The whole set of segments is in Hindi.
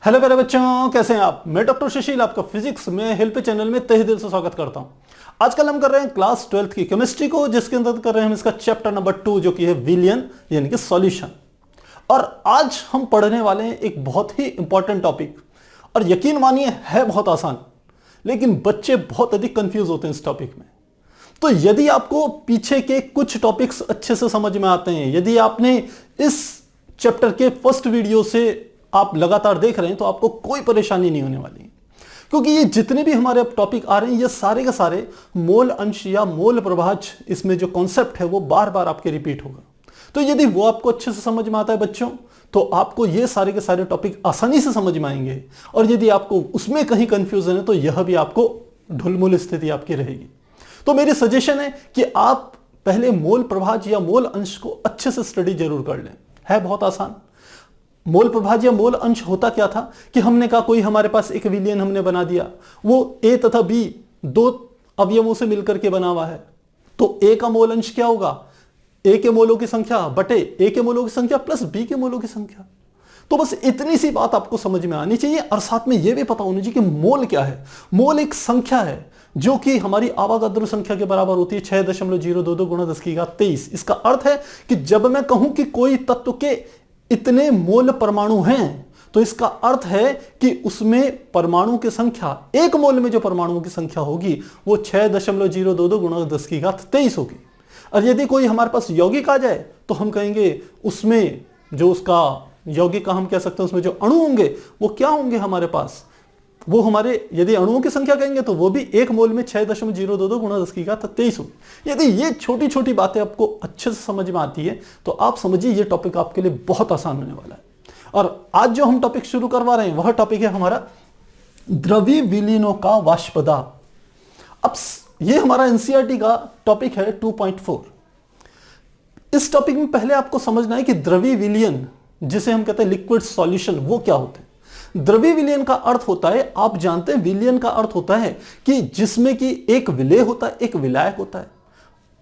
हेलो प्यारे बच्चों, कैसे हैं आप। मैं डॉक्टर सुशील आपका फिजिक्स में हेल्प चैनल में तहे दिल से स्वागत करता हूं। आजकल हम कर रहे हैं क्लास 12th की केमिस्ट्री को, जिसके अंदर कर रहे हैं हम इसका चैप्टर नंबर 2 जो कि है विलियन यानी कि सॉल्यूशन। और आज हम पढ़ने वाले हैं एक बहुत ही इंपॉर्टेंट टॉपिक, और यकीन मानिए है बहुत आसान, लेकिन बच्चे बहुत अधिक कंफ्यूज होते हैं इस टॉपिक में। तो यदि आपको पीछे के कुछ टॉपिक्स अच्छे से समझ में आते हैं, यदि आपने इस चैप्टर के फर्स्ट वीडियो से आप लगातार देख रहे हैं, तो आपको कोई परेशानी नहीं होने वाली, क्योंकि ये जितने भी हमारे अब टॉपिक आ रहे हैं ये सारे के सारे मोल अंश या मोल प्रभाज, इसमें जो कॉन्सेप्ट है वो बार बार आपके रिपीट होगा। तो यदि वो आपको अच्छे से समझ में आता है बच्चों, तो आपको ये सारे के सारे टॉपिक आसानी से समझ में आएंगे। और यदि आपको उसमें कहीं कंफ्यूजन है तो यह भी आपको ढुलमुल स्थिति आपकी रहेगी। तो मेरी सजेशन है कि आप पहले मोल प्रभाज या मोल अंश को अच्छे से स्टडी जरूर कर लें। है बहुत आसान। मोल प्रभाज या मोल अंश होता क्या था कि हमने कहा कोई हमारे पास एक विलियन हमने बना दिया, वो ए तथा बी दो अवयवों से मिलकर के बना हुआ है। तो ए का मोल अंश क्या होगा? ए के मोलों की संख्या बटे ए के मोलों की संख्या प्लस बी के मोलों की संख्या। तो बस इतनी सी बात आपको समझ में आनी चाहिए, और साथ में यह भी पता होनी चाहिए कि मोल क्या है। मोल एक संख्या है जो कि हमारी आवागाद्रो संख्या के बराबर होती है 6.022 गुणा 10⁻23। इसका अर्थ है कि जब मैं कहूं कि कोई तत्व के इतने मोल परमाणु हैं, तो इसका अर्थ है कि उसमें परमाणु की संख्या, एक मोल में जो परमाणुओं की संख्या होगी वो 6.022 गुणा 10⁻23 होगी। और यदि कोई हमारे पास यौगिक आ जाए तो हम कहेंगे उसमें जो उसका यौगिक का हम कह सकते हैं उसमें जो अणु होंगे वो क्या होंगे हमारे पास, वो हमारे यदि अणुओं की संख्या कहेंगे तो वो भी एक मोल में 6.022 गुणा 10⁻23 होगी। यदि ये छोटी छोटी बातें आपको अच्छे से समझ में आती है तो आप समझिए ये टॉपिक आपके लिए बहुत आसान होने वाला है। और आज जो हम टॉपिक शुरू करवा रहे हैं वह टॉपिक है हमारा द्रवीय विलीनों का वाष्पदाब। अब ये हमारा एनसीईआरटी का टॉपिक है 2.4। इस टॉपिक में पहले आपको समझना है कि द्रवीय विलयन, जिसे हम कहते हैं लिक्विड सॉल्यूशन, वो क्या होते हैं। द्रवीय विलयन का अर्थ होता है, आप जानते हैं विलयन का अर्थ होता है कि जिसमें कि एक विलेय होता है, एक विलायक होता है।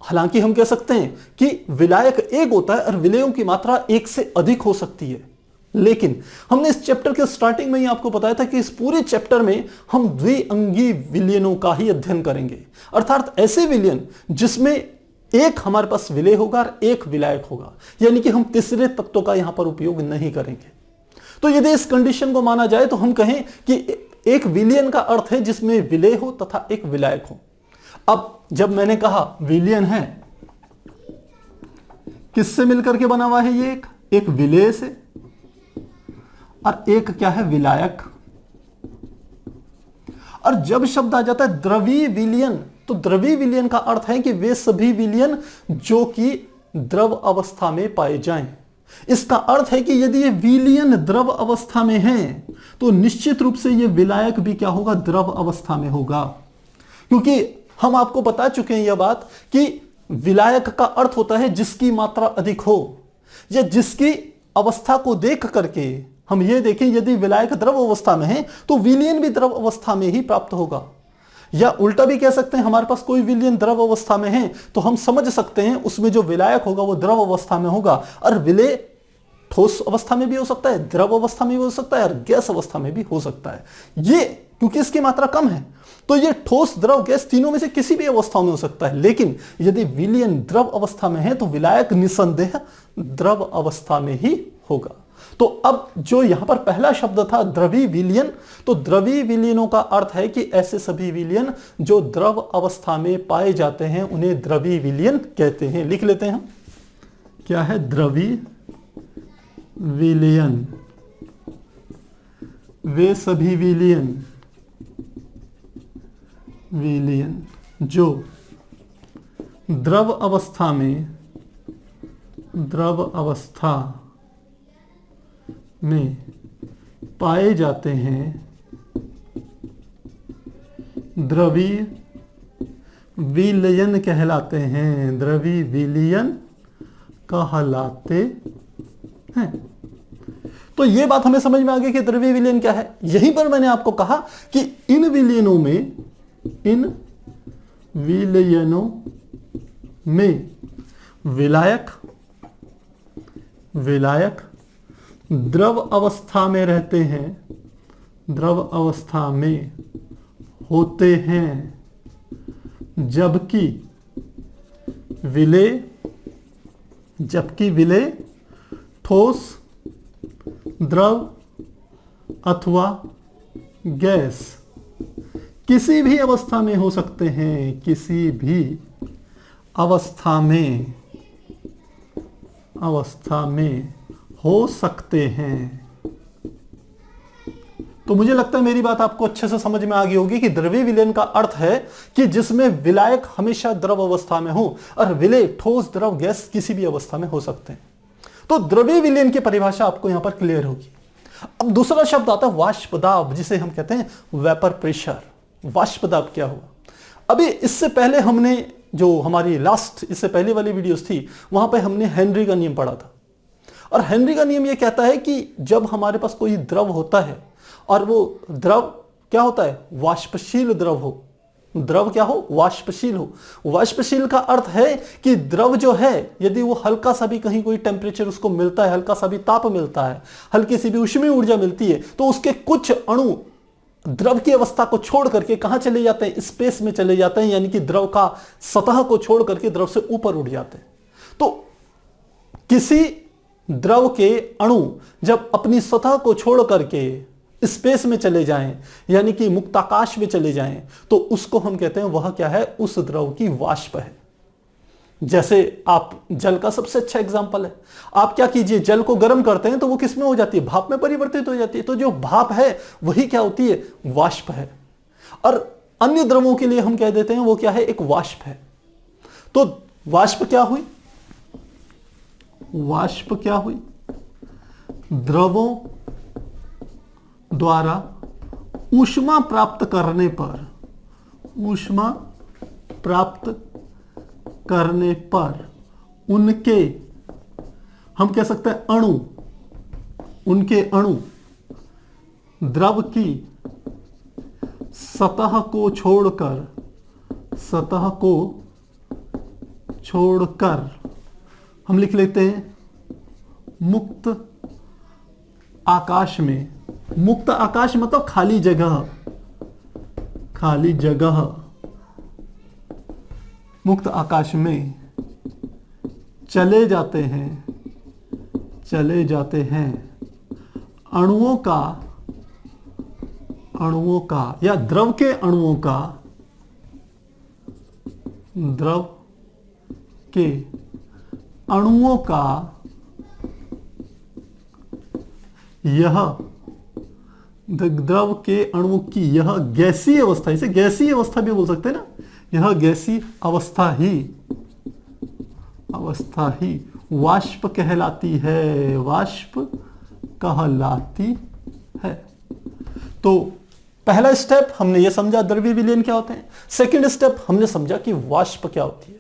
हालांकि हम कह सकते हैं कि विलायक एक होता है और विलेयों की मात्रा एक से अधिक हो सकती है, लेकिन हमने इस चैप्टर के स्टार्टिंग में ही आपको बताया था कि इस पूरे चैप्टर में हम द्विअंगी विलयनों का ही अध्ययन करेंगे। अर्थात ऐसे विलयन जिसमें एक हमारे पास विलेय होगा और एक विलायक होगा, यानी कि हम तीसरे तत्व का यहां पर उपयोग नहीं करेंगे। तो यदि इस कंडीशन को माना जाए तो हम कहें कि एक विलयन का अर्थ है जिसमें विलेय हो तथा एक विलायक हो। अब जब मैंने कहा विलयन है, किससे मिलकर के बना हुआ है ये? एक विलेय से, और एक क्या है? विलायक। और जब शब्द आ जाता है द्रवीय विलयन, तो द्रवीय विलयन का अर्थ है कि वे सभी विलयन जो कि द्रव अवस्था में पाए जाएं। इसका अर्थ है कि यदि ये विलयन द्रव अवस्था में है तो निश्चित रूप से ये विलायक भी क्या होगा? द्रव अवस्था में होगा। क्योंकि हम आपको बता चुके हैं यह बात कि विलायक का अर्थ होता है जिसकी मात्रा अधिक हो, या जिसकी अवस्था को देख करके हम ये देखें यदि विलायक द्रव अवस्था में है तो विलयन भी द्रव अवस्था में ही प्राप्त होगा। या उल्टा भी कह सकते हैं, हमारे पास कोई विलयन द्रव अवस्था में है तो हम समझ सकते हैं उसमें जो विलायक होगा वो द्रव अवस्था में होगा, और विलेय ठोस अवस्था में भी हो सकता है, द्रव अवस्था में भी हो सकता है, और गैस अवस्था में भी हो सकता है। ये क्योंकि इसकी मात्रा कम है तो ये ठोस, द्रव, गैस तीनों में से किसी भी अवस्था में हो सकता है। लेकिन यदि विलयन द्रव अवस्था में है तो विलायक निसंदेह द्रव अवस्था में ही होगा। तो अब जो यहां पर पहला शब्द था द्रवीय विलयन, तो द्रवीय विलयनों का अर्थ है कि ऐसे सभी विलयन जो द्रव अवस्था में पाए जाते हैं उन्हें द्रवीय विलयन कहते हैं। लिख लेते हैं हम, क्या है? द्रवीय विलयन। वे सभी विलयन जो द्रव अवस्था में पाए जाते हैं द्रवीय विलयन कहलाते हैं। द्रवीय विलयन कहलाते हैं। तो ये बात हमें समझ में आ गई कि द्रवीय विलयन क्या है। यहीं पर मैंने आपको कहा कि इन विलयनों में विलायक द्रव अवस्था में रहते हैं द्रव अवस्था में होते हैं, जबकि विलेय ठोस, द्रव अथवा गैस किसी भी अवस्था में हो सकते हैं, किसी भी अवस्था में हो सकते हैं। तो मुझे लगता है मेरी बात आपको अच्छे से समझ में आ गई होगी कि द्रवीय विलयन का अर्थ है कि जिसमें विलायक हमेशा द्रव अवस्था में हो और विलेय ठोस, द्रव, गैस किसी भी अवस्था में हो सकते हैं। तो द्रवीय विलयन की परिभाषा आपको यहां पर क्लियर होगी। अब दूसरा शब्द आता है वाष्प दाब, जिसे हम कहते हैं वेपर प्रेशर। वाष्प दाब क्या हुआ? अभी इससे पहले हमने जो हमारी इससे पहले वाली वीडियोस थी, वहां पे हमने हेनरी का नियम पढ़ा था। और हेनरी का नियम यह कहता है कि जब हमारे पास कोई द्रव होता है और वो द्रव क्या होता है, वाष्पशील द्रव हो, द्रव क्या हो, वाष्पशील हो। वाष्पशील का अर्थ है कि द्रव जो है, यदि वो हल्का सा भी कहीं कोई टेम्परेचर उसको मिलता है, हल्का सा भी ताप मिलता है, हल्की सी भी ऊष्मीय ऊर्जा मिलती है, तो उसके कुछ अणु द्रव की अवस्था को छोड़ करके कहां चले जाते हैं, स्पेस में चले जाते हैं, यानी कि द्रव का सतह को छोड़ करके द्रव से ऊपर उड़ जाते हैं। तो किसी द्रव के अणु जब अपनी सतह को छोड़ करके स्पेस में चले जाएं, यानी कि मुक्ताकाश में चले जाएं, तो उसको हम कहते हैं वह क्या है, उस द्रव की वाष्प है। जैसे आप जल का सबसे अच्छा एग्जांपल है। आप क्या कीजिए, जल को गर्म करते हैं तो वो किस में हो जाती है, भाप में परिवर्तित हो जाती है। तो जो भाप है वही क्या होती है, वाष्प है। और अन्य द्रवों के लिए हम कह देते हैं वो क्या है, एक वाष्प है। तो वाष्प क्या हुई, वाष्प क्या हुई, द्रवों द्वारा ऊष्मा प्राप्त करने पर, ऊष्मा प्राप्त करने पर उनके, हम कह सकते हैं अणु, उनके अणु द्रव की सतह को छोड़कर हम लिख लेते हैं मुक्त आकाश में। मुक्त आकाश मतलब खाली जगह, मुक्त आकाश में चले जाते हैं अणुओं का या द्रव के अणुओं का, द्रव के अणुओं का यह, द्रव के अणुओं की यह गैसीय अवस्था, इसे गैसीय अवस्था भी बोल सकते हैं ना, यह गैसीय अवस्था ही वाष्प कहलाती है, वाष्प कहलाती है। तो पहला स्टेप हमने यह समझा द्रवीय विलयन क्या होते हैं। सेकंड स्टेप हमने समझा कि वाष्प क्या होती है।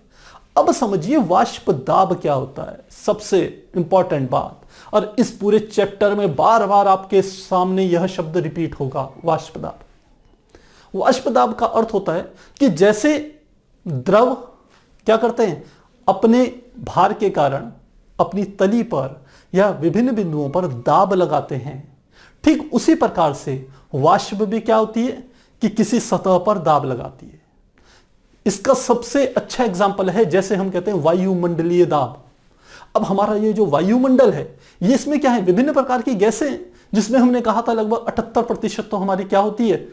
अब समझिए वाष्प दाब क्या होता है, सबसे इंपॉर्टेंट बात। और इस पूरे चैप्टर में बार बार आपके सामने यह शब्द रिपीट होगा, वाष्प दाब। वाष्प दाब का अर्थ होता है कि जैसे द्रव क्या करते हैं, अपने भार के कारण अपनी तली पर या विभिन्न बिंदुओं पर दाब लगाते हैं, ठीक उसी प्रकार से वाष्प भी क्या होती है कि किसी सतह पर दाब लगाती है। इसका सबसे अच्छा एग्जाम्पल है, जैसे हम कहते हैं वायुमंडलीय दाब। अब हमारा ये जो वायुमंडल है, ये इसमें क्या है, विभिन्न प्रकार की गैसें, जिसमें हमने कहा था लगभग 78% तो हमारी क्या होती है,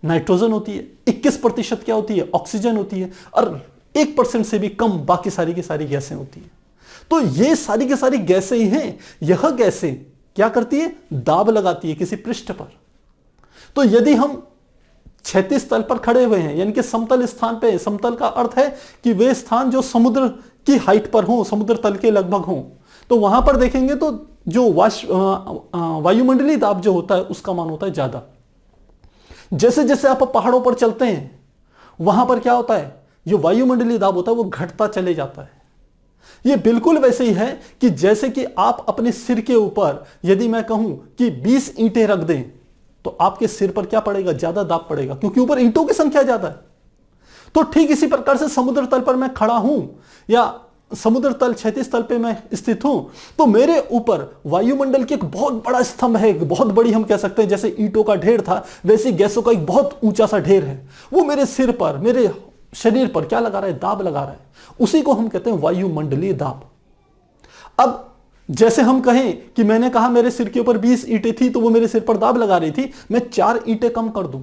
नाइट्रोजन होती है, 21% क्या होती है, ऑक्सीजन होती है, और 1% से भी कम बाकी सारी की सारी गैसें होती है। तो ये सारी की सारी गैसें ही हैं। यह गैसें क्या करती है, दाब लगाती है किसी पृष्ठ पर। तो यदि हम क्षैतिज तल पर खड़े हुए हैं, यानी कि समतल स्थान पे, समतल का अर्थ है कि वे स्थान जो समुद्र की हाइट पर हो, समुद्र तल के लगभग हो, तो वहां पर देखेंगे तो जो वायुमंडलीय दाब जो होता है उसका मान होता है ज्यादा। जैसे जैसे आप पहाड़ों पर चलते हैं, वहां पर क्या होता है, जो वायुमंडलीय दाब होता है वो घटता चले जाता है। ये बिल्कुल वैसे ही है कि जैसे कि आप अपने सिर के ऊपर यदि मैं कहूं कि 20 ईंटें रख दें, तो आपके सिर पर क्या पड़ेगा, ज्यादा दाब पड़ेगा, क्योंकि ऊपर ईंटों की संख्या ज्यादा है। तो ठीक इसी प्रकार से समुद्र तल पर मैं खड़ा हूं या समुद्र तल क्षैतिज तल पे मैं स्थित हूं, तो मेरे ऊपर वायुमंडल की एक बहुत बड़ा स्तंभ है, एक बहुत बड़ी, हम कह सकते हैं जैसे ईंटों का ढेर था वैसे गैसों का एक बहुत ऊंचा सा ढेर है। वो मेरे सिर पर, मेरे शरीर पर क्या लगा रहा है? दाब लगा रहा है। उसी को हम कहते हैं वायुमंडलीय दाब। अब जैसे हम कहें कि मैंने कहा मेरे सिर के ऊपर 20 ईंटें थी तो वो मेरे सिर पर दाब लगा रही थी, मैं 4 ईंटें कम कर दूं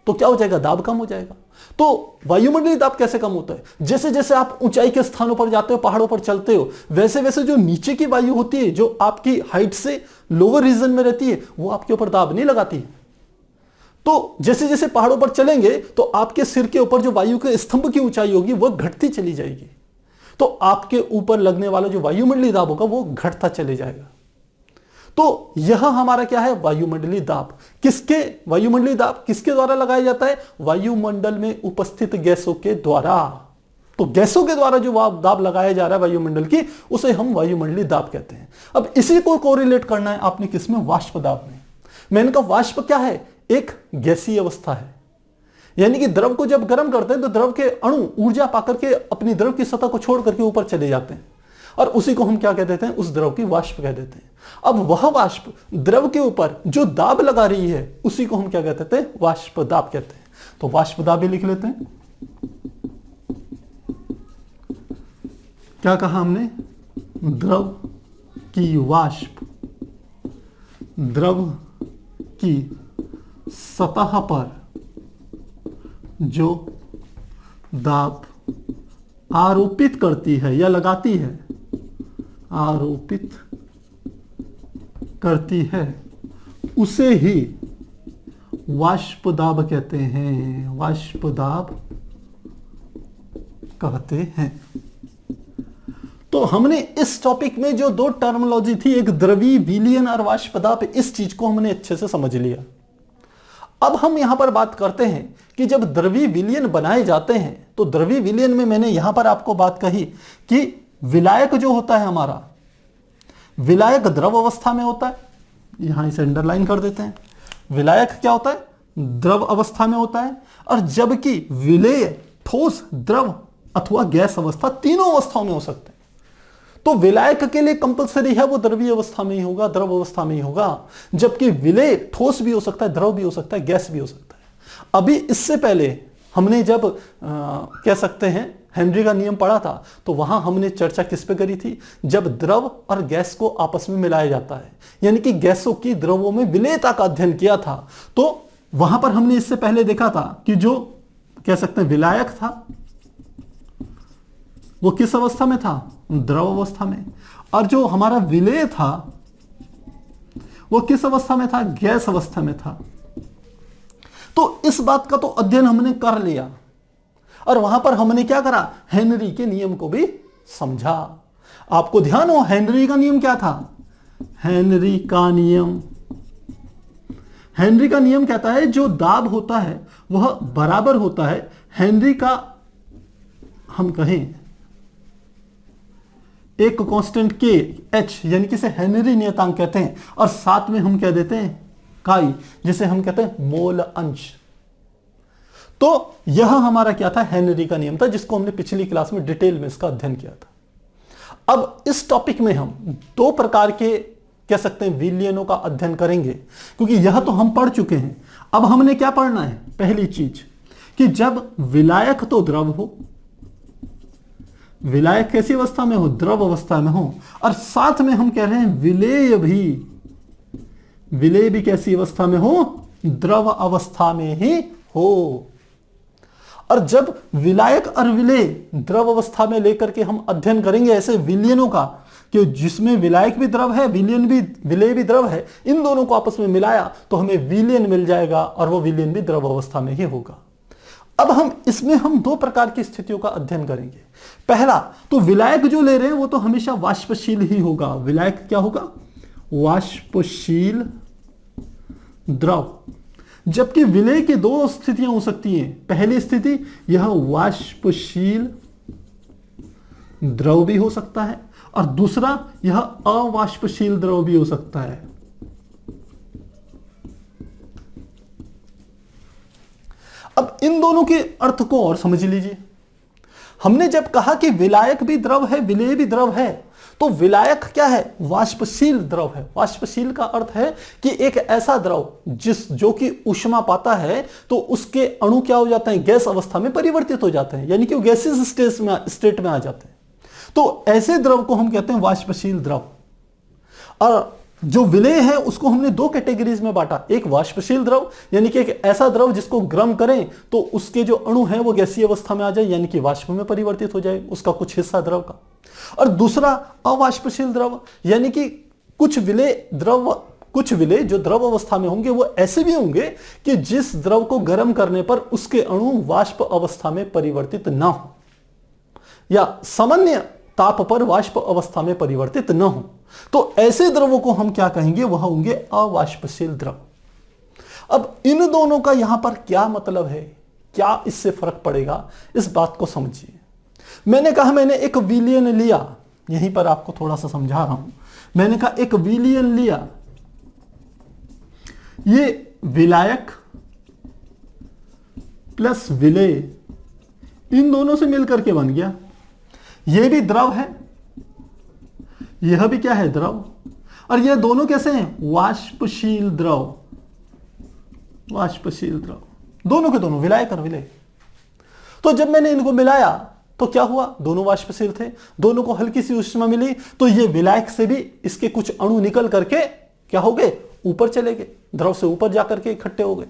तो क्या हो जाएगा? दाब कम हो जाएगा। तो वायुमंडलीय दाब कैसे कम होता है? जैसे जैसे आप ऊंचाई के स्थानों पर जाते हो, पहाड़ों पर चलते हो, वैसे वैसे जो नीचे की वायु होती है, जो आपकी हाइट से लोअर रीजन में रहती है, वो आपके ऊपर दाब नहीं लगाती है। तो जैसे जैसे पहाड़ों पर चलेंगे तो आपके सिर के ऊपर जो वायु के स्तंभ की ऊंचाई होगी वो घटती चली जाएगी, तो आपके ऊपर लगने वाला जो वायुमंडलीय दाब होगा वो घटता चले जाएगा। तो यह हमारा क्या है? वायुमंडलीय दाब। किसके? वायुमंडलीय दाब किसके द्वारा लगाया जाता है? वायुमंडल में उपस्थित गैसों के द्वारा। तो गैसों के द्वारा जो दाब लगाया जा रहा है वायुमंडल की, उसे हम वायुमंडलीय दाब कहते हैं। अब इसी को कोरिलेट करना है आपने किसमें? वाष्प दाब में। मैंने कहा वाष्प क्या है? एक गैसीय अवस्था है, यानी कि द्रव को जब गर्म करते हैं तो द्रव के अणु ऊर्जा पाकर के अपनी द्रव की सतह को छोड़ करके ऊपर चले जाते हैं, और उसी को हम क्या कह देते हैं? उस द्रव की वाष्प कह देते हैं। अब वह वाष्प द्रव के ऊपर जो दाब लगा रही है उसी को हम क्या कहते हैं? वाष्प दाब कहते हैं। तो वाष्प दाब भी लिख लेते हैं। क्या कहा हमने? द्रव की वाष्प द्रव की सतह पर जो दाब आरोपित करती है या लगाती है, आरोपित करती है, उसे ही वाष्प दाब कहते हैं। वाष्प दाब कहते हैं। तो हमने इस टॉपिक में जो दो टर्मिनोलॉजी थी, एक द्रवीय विलयन और वाष्प दाब, इस चीज को हमने अच्छे से समझ लिया। अब हम यहां पर बात करते हैं कि जब द्रवीय विलयन बनाए जाते हैं तो द्रवीय विलयन में मैंने यहां पर आपको बात कही कि विलायक जो होता है हमारा, विलायक द्रव अवस्था में होता है। यहां इसे अंडरलाइन कर देते हैं। विलायक क्या होता है? द्रव अवस्था में होता है। और जबकि विलेय ठोस, द्रव अथवा गैस अवस्था, तीनों अवस्थाओं में हो सकते हैं। तो विलायक के लिए कंपलसरी है वो द्रवीय अवस्था में ही होगा, द्रव अवस्था में ही होगा। जबकि विलेय ठोस भी हो सकता है, द्रव भी हो सकता है, गैस भी हो सकता है। अभी इससे पहले हमने जब कह सकते हैं हेनरी का नियम पढ़ा था, तो वहां हमने चर्चा किस पे करी थी? जब द्रव और गैस को आपस में मिलाया जाता है, यानी कि गैसों की द्रवों में विलेयता का अध्ययन किया था। तो वहां पर हमने इससे पहले देखा था कि जो कह सकते हैं विलायक था वो किस अवस्था में था? द्रव अवस्था में। और जो हमारा विलेय था वो किस अवस्था में था? गैस अवस्था में था। तो इस बात का तो अध्ययन हमने कर लिया, और वहां पर हमने क्या करा? हेनरी के नियम को भी समझा। आपको ध्यान हो हेनरी का नियम क्या था? हेनरी का नियम, हेनरी का नियम कहता है जो दाब होता है वह बराबर होता है हेनरी का, हम कहें एक कांस्टेंट के एच, यानी कि इसे हेनरी नियतांक कहते हैं, और साथ में हम कह देते हैं काई, जिसे हम कहते हैं मोल अंश। तो यह हमारा क्या था? हेनरी का नियम था, जिसको हमने पिछली क्लास में डिटेल में इसका अध्ययन किया था। अब इस टॉपिक में हम दो प्रकार के कह सकते हैं विलयनों का अध्ययन करेंगे, क्योंकि यह तो हम पढ़ चुके हैं। अब हमने क्या पढ़ना है? पहली चीज कि जब विलायक तो द्रव हो, विलायक कैसी अवस्था में हो? द्रव अवस्था में हो, और साथ में हम कह रहे हैं विलेय भी कैसी अवस्था में हो? द्रव अवस्था में ही हो। और जब विलायक और विलेय द्रव अवस्था में लेकर के हम अध्ययन करेंगे ऐसे विलयनों का, कि जिसमें विलायक भी द्रव है, विलेय भी द्रव है, इन दोनों को आपस में मिलाया तो हमें विलयन मिल जाएगा, और वो विलयन भी द्रव अवस्था में ही होगा। अब हम दो प्रकार की स्थितियों का अध्ययन करेंगे। पहला तो विलायक जो ले रहे हैं वो तो हमेशा वाष्पशील ही होगा। विलायक क्या होगा? वाष्पशील द्रव। जबकि विलेय की दो स्थितियां हो सकती हैं। पहली स्थिति यह वाष्पशील द्रव भी हो सकता है, और दूसरा यह अवाष्पशील द्रव भी हो सकता है। अब इन दोनों के अर्थ को और समझ लीजिए। हमने जब कहा कि विलायक भी द्रव है, विलेय भी द्रव है, तो विलायक क्या है? वाष्पशील द्रव है। वाष्पशील का अर्थ है कि एक ऐसा द्रव जो कि ऊष्मा पाता है तो उसके अणु क्या हो जाते हैं? गैस अवस्था में परिवर्तित हो जाते हैं, यानी कि वो गैसीय स्टेट में आ जाते हैं। तो ऐसे द्रव को हम कहते हैं वाष्पशील द्रव। और जो विलेय है उसको हमने दो कैटेगरीज में बांटा। एक वाष्पशील द्रव, यानी कि एक ऐसा द्रव जिसको गर्म करें तो उसके जो अणु हैं वो गैसीय अवस्था में आ जाए, यानी कि वाष्प में परिवर्तित हो जाए उसका कुछ हिस्सा द्रव का। और दूसरा अवाष्पशील द्रव, यानी कि कुछ विलेय जो द्रव अवस्था में होंगे वो ऐसे भी होंगे कि जिस द्रव को गर्म करने पर उसके अणु वाष्प अवस्था में परिवर्तित ना हो, या सामान्य ताप पर वाष्प अवस्था में परिवर्तित न हो। तो ऐसे द्रवों को हम क्या कहेंगे? वह होंगे अवाष्पशील द्रव। अब इन दोनों का यहां पर क्या मतलब है, क्या इससे फर्क पड़ेगा, इस बात को समझिए। मैंने कहा मैंने एक विलयन लिया, यहीं पर आपको थोड़ा सा समझा रहा हूं। मैंने कहा एक विलयन लिया, ये विलायक प्लस विलेय इन दोनों से मिलकर के बन गया। ये भी द्रव है, यह भी क्या है? द्रव। और ये दोनों कैसे हैं? वाष्पशील द्रव। वाष्पशील द्रव, दोनों के दोनों, विलायक और विलेय। तो जब मैंने इनको मिलाया तो क्या हुआ? दोनों वाष्पशील थे, दोनों को हल्की सी ऊष्मा मिली, तो ये विलायक से भी इसके कुछ अणु निकल करके क्या हो गए? ऊपर चले गए, द्रव से ऊपर जाकर के इकट्ठे हो गए।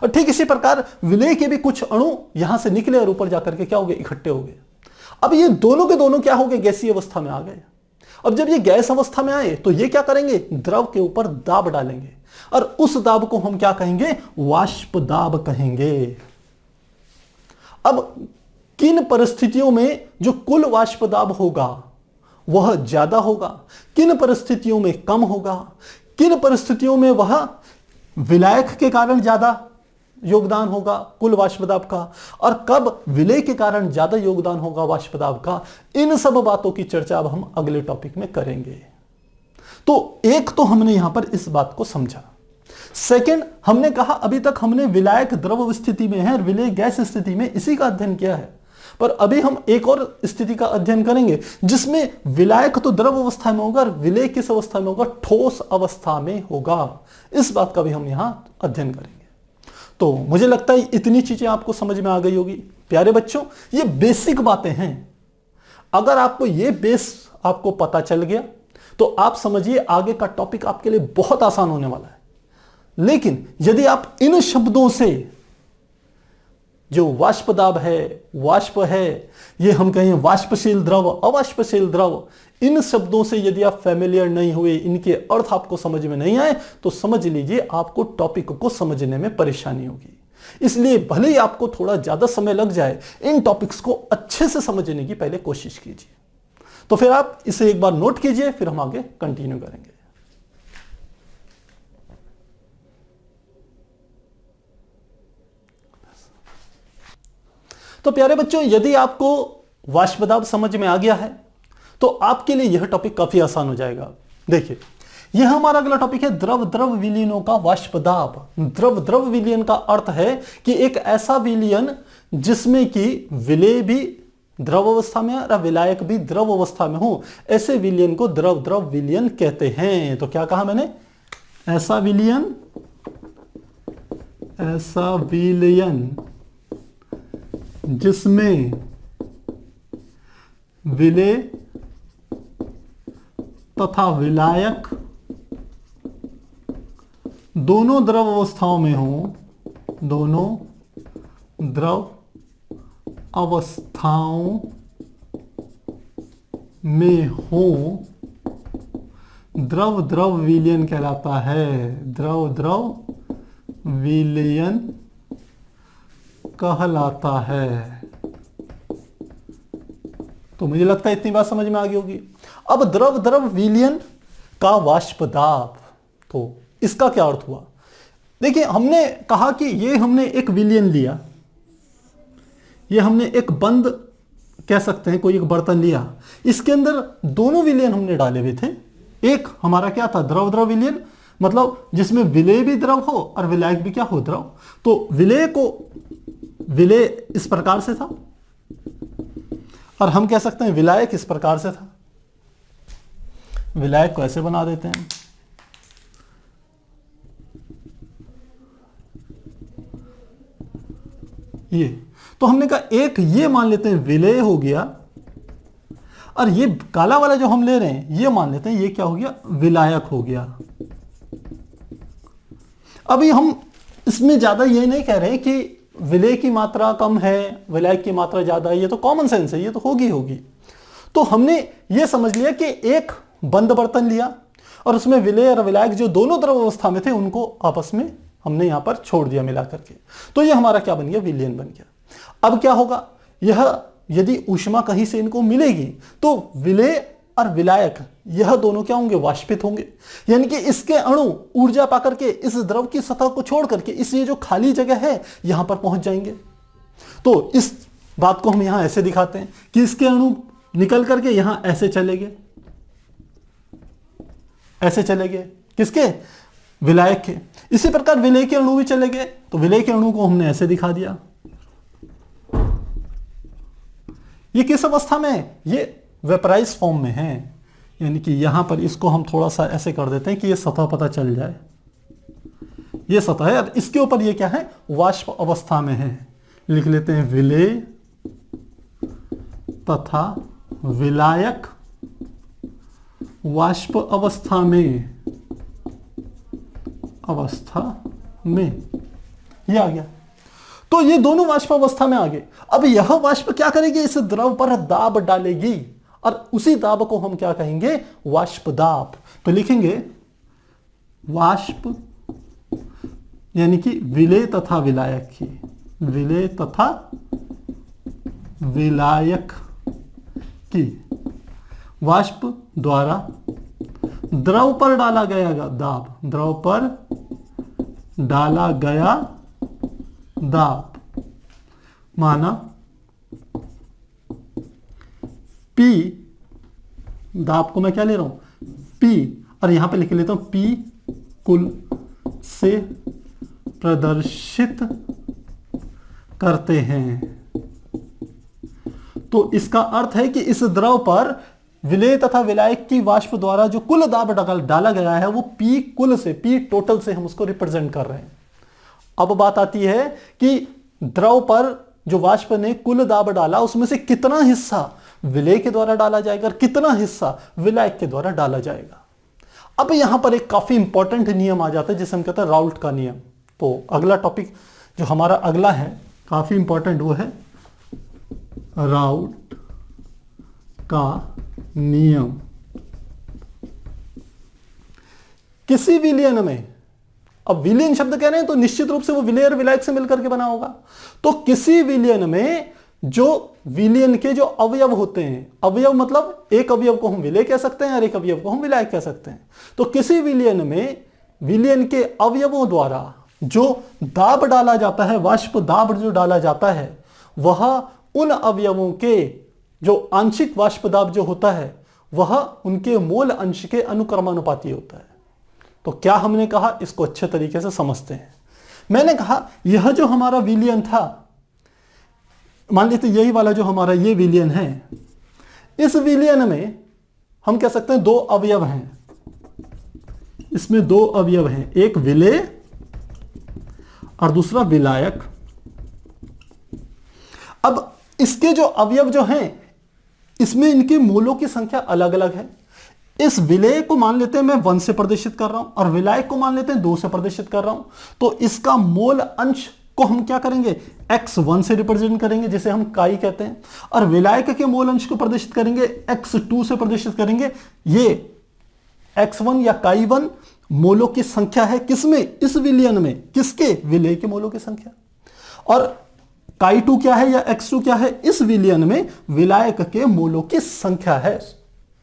और ठीक इसी प्रकार विलेय के भी कुछ अणु यहां से निकले और ऊपर जाकर के क्या हो गए? इकट्ठे हो गए। अब ये दोनों के दोनों क्या हो गए? गैसीय अवस्था में आ गए। अब जब ये गैस अवस्था में आए तो ये क्या करेंगे? द्रव के ऊपर दाब डालेंगे, और उस दाब को हम क्या कहेंगे? वाष्प दाब कहेंगे। अब किन परिस्थितियों में जो कुल वाष्प दाब होगा वह ज्यादा होगा, किन परिस्थितियों में कम होगा, किन परिस्थितियों में वह विलायक के कारण ज्यादा योगदान होगा कुल वाष्प दाब का, और कब विलेय के कारण ज्यादा योगदान होगा वाष्प दाब का, इन सब बातों की चर्चा अब हम अगले टॉपिक में करेंगे। तो एक तो हमने यहां पर इस बात को समझा। सेकंड, हमने कहा अभी तक हमने विलायक द्रव स्थिति में है और विलेय गैस स्थिति में, इसी का अध्ययन किया है। पर अभी हम एक और स्थिति का अध्ययन करेंगे जिसमें विलायक तो द्रव अवस्था में होगा और विलेय किस अवस्था में होगा? ठोस अवस्था में होगा। इस बात का भी हम यहां अध्ययन करेंगे। तो मुझे लगता है इतनी चीजें आपको समझ में आ गई होगी। प्यारे बच्चों, ये बेसिक बातें हैं। अगर आपको ये बेस आपको पता चल गया तो आप समझिए आगे का टॉपिक आपके लिए बहुत आसान होने वाला है। लेकिन यदि आप इन शब्दों से, जो वाष्प दाब है, वाष्प है, ये हम कहें वाष्पशील द्रव, अवाष्पशील द्रव, इन शब्दों से यदि आप फैमिलियर नहीं हुए, इनके अर्थ आपको समझ में नहीं आए, तो समझ लीजिए आपको टॉपिक को समझने में परेशानी होगी। इसलिए भले ही आपको थोड़ा ज्यादा समय लग जाए, इन टॉपिक्स को अच्छे से समझने की पहले कोशिश कीजिए। तो फिर आप इसे एक बार नोट कीजिए, फिर हम आगे कंटिन्यू करेंगे। तो प्यारे बच्चों, यदि आपको वाष्प दाब समझ में आ गया है तो आपके लिए यह टॉपिक काफी आसान हो जाएगा। देखिए, यह हमारा अगला टॉपिक है द्रव द्रव विलयनों का वाष्प दाब। द्रव द्रव विलयन का अर्थ है कि एक ऐसा विलयन जिसमें कि विलेय भी द्रव अवस्था में और विलायक भी द्रव अवस्था में हो, ऐसे विलयन को द्रव द्रव विलयन कहते हैं। तो क्या कहा मैंने? ऐसा विलयन जिसमें विलेय तथा विलायक दोनों द्रव अवस्थाओं में हो, दोनों द्रव अवस्थाओं में हो, द्रव द्रव विलयन कहलाता है। द्रव द्रव विलयन कहलाता है। तो मुझे लगता है इतनी बात समझ में आ गई होगी। अब द्रव द्रव विलयन का वाष्प दाब, तो इसका क्या अर्थ हुआ? देखिए, हमने कहा कि ये हमने एक विलयन लिया, ये हमने एक बंद कह सकते हैं, कोई एक बर्तन लिया, इसके अंदर दोनों विलयन हमने डाले हुए थे। एक हमारा क्या था? द्रव द्रव विलयन, मतलब जिसमें विलेय भी द्रव हो और विलायक भी क्या हो? द्रव। तो विलेय इस प्रकार से था, और हम कह सकते हैं विलायक इस प्रकार से था। विलायक को ऐसे बना देते हैं, ये तो हमने कहा एक ये मान लेते हैं विलेय हो गया, और ये काला वाला जो हम ले रहे हैं ये मान लेते हैं ये क्या हो गया, विलायक हो गया। अभी हम इसमें ज्यादा ये नहीं कह रहे कि विलेय की मात्रा कम है, विलायक की मात्रा ज्यादा है, ये तो कॉमन सेंस है, ये तो होगी। तो हमने ये समझ लिया कि एक बंद बर्तन लिया और उसमें विलेय और विलायक जो दोनों द्रव अवस्था में थे उनको आपस में हमने यहां पर छोड़ दिया मिला करके, तो ये हमारा क्या बन गया, विलयन बन गया। अब क्या होगा, यह यदि ऊष्मा कहीं से इनको मिलेगी तो विलेय और विलायक यह दोनों क्या होंगे, वाष्पित होंगे, यानी कि इसके अणु ऊर्जा पाकर के इस द्रव की सतह को छोड़ करके इस ये जो खाली जगह है यहां पर पहुंच जाएंगे। तो इस बात को हम यहां ऐसे दिखाते हैं कि इसके अणु निकल करके यहां ऐसे चले गए, ऐसे चले गए, किसके, विलायक के। इसी प्रकार विलेय के अणु भी चले गए, तो विलेय के अणु को हमने ऐसे दिखा दिया। ये किस अवस्था में है, ये वेपराइज फॉर्म में है, यानी कि यहां पर इसको हम थोड़ा सा ऐसे कर देते हैं कि ये सतह पता चल जाए, ये सतह है, इसके ऊपर ये क्या है, वाष्प अवस्था में है। लिख लेते हैं विलेय तथा विलायक वाष्प अवस्था में, ये आ गया। तो ये दोनों वाष्प अवस्था में आ गए। अब यह वाष्प क्या करेगी, इस द्रव पर दाब डालेगी और उसी दाब को हम क्या कहेंगे, वाष्प दाब। तो लिखेंगे वाष्प यानी कि विलेय तथा विलायक की, विलेय तथा विलायक की वाष्प द्वारा द्रव पर डाला गया दाब, द्रव पर डाला गया दाब माना P, दाब को मैं क्या ले रहा हूं, P, और यहां पे लिख लेता हूं P कुल से प्रदर्शित करते हैं। तो इसका अर्थ है कि इस द्रव पर विलेय तथा विलायक की वाष्प द्वारा जो कुल दाब डाला गया है वो P कुल से, P टोटल से हम उसको रिप्रेजेंट कर रहे हैं। अब बात आती है कि द्रव पर जो वाष्प ने कुल दाब डाला उसमें से कितना हिस्सा विलेय के द्वारा डाला जाएगा और कितना हिस्सा विलायक के द्वारा डाला जाएगा। अब यहां पर एक काफी इंपॉर्टेंट नियम आ जाता है जिसे हम कहते हैं राउल्ट का नियम। तो अगला टॉपिक जो हमारा अगला है काफी इंपॉर्टेंट, वो है राउल्ट का नियम। किसी विलयन में, अब विलयन शब्द कह रहे हैं तो निश्चित रूप से वो विलेय और विलायक से मिलकर के बना होगा। तो किसी विलयन में जो विलयन के जो अवयव होते हैं, अवयव मतलब एक अवयव को हम विलेय कह सकते हैं और एक अवयव को हम विलायक कह सकते हैं। तो किसी विलयन में विलयन के अवयवों द्वारा जो दाब डाला जाता है, वाष्प दाब जो डाला जाता है, वह उन अवयवों के जो आंशिक वाष्प दाब जो होता है वह उनके मोल अंश के अनुक्रमानुपाती होता है। तो क्या हमने कहा, इसको अच्छे तरीके से समझते हैं। मैंने कहा यह जो हमारा विलयन था, मान लीजिए यही वाला जो हमारा ये विलयन है, इस विलयन में हम कह सकते हैं दो अवयव हैं, इसमें दो अवयव हैं, एक विलेय और दूसरा विलायक। अब इसके जो अवयव जो हैं इसमें इनके मोलों की संख्या अलग अलग है। इस विलेय को मान लेते हैं मैं 1 से प्रदर्शित कर रहा हूं और विलायक को मान लेते हैं 2 से प्रदर्शित कर रहा हूं। तो इसका मोल अंश को हम क्या करेंगे, x1 से रिप्रेजेंट करेंगे जिसे हम काई कहते हैं, और विलायक के मोल अंश को प्रदर्शित करेंगे x2 से प्रदर्शित करेंगे। ये x1 या काई1 मोलों की संख्या है किसमें, इस विलयन में, किसके, विलेय के मोलों की संख्या। और काई2 क्या है या x2 क्या है, इस विलयन में विलायक के मोलों की संख्या है।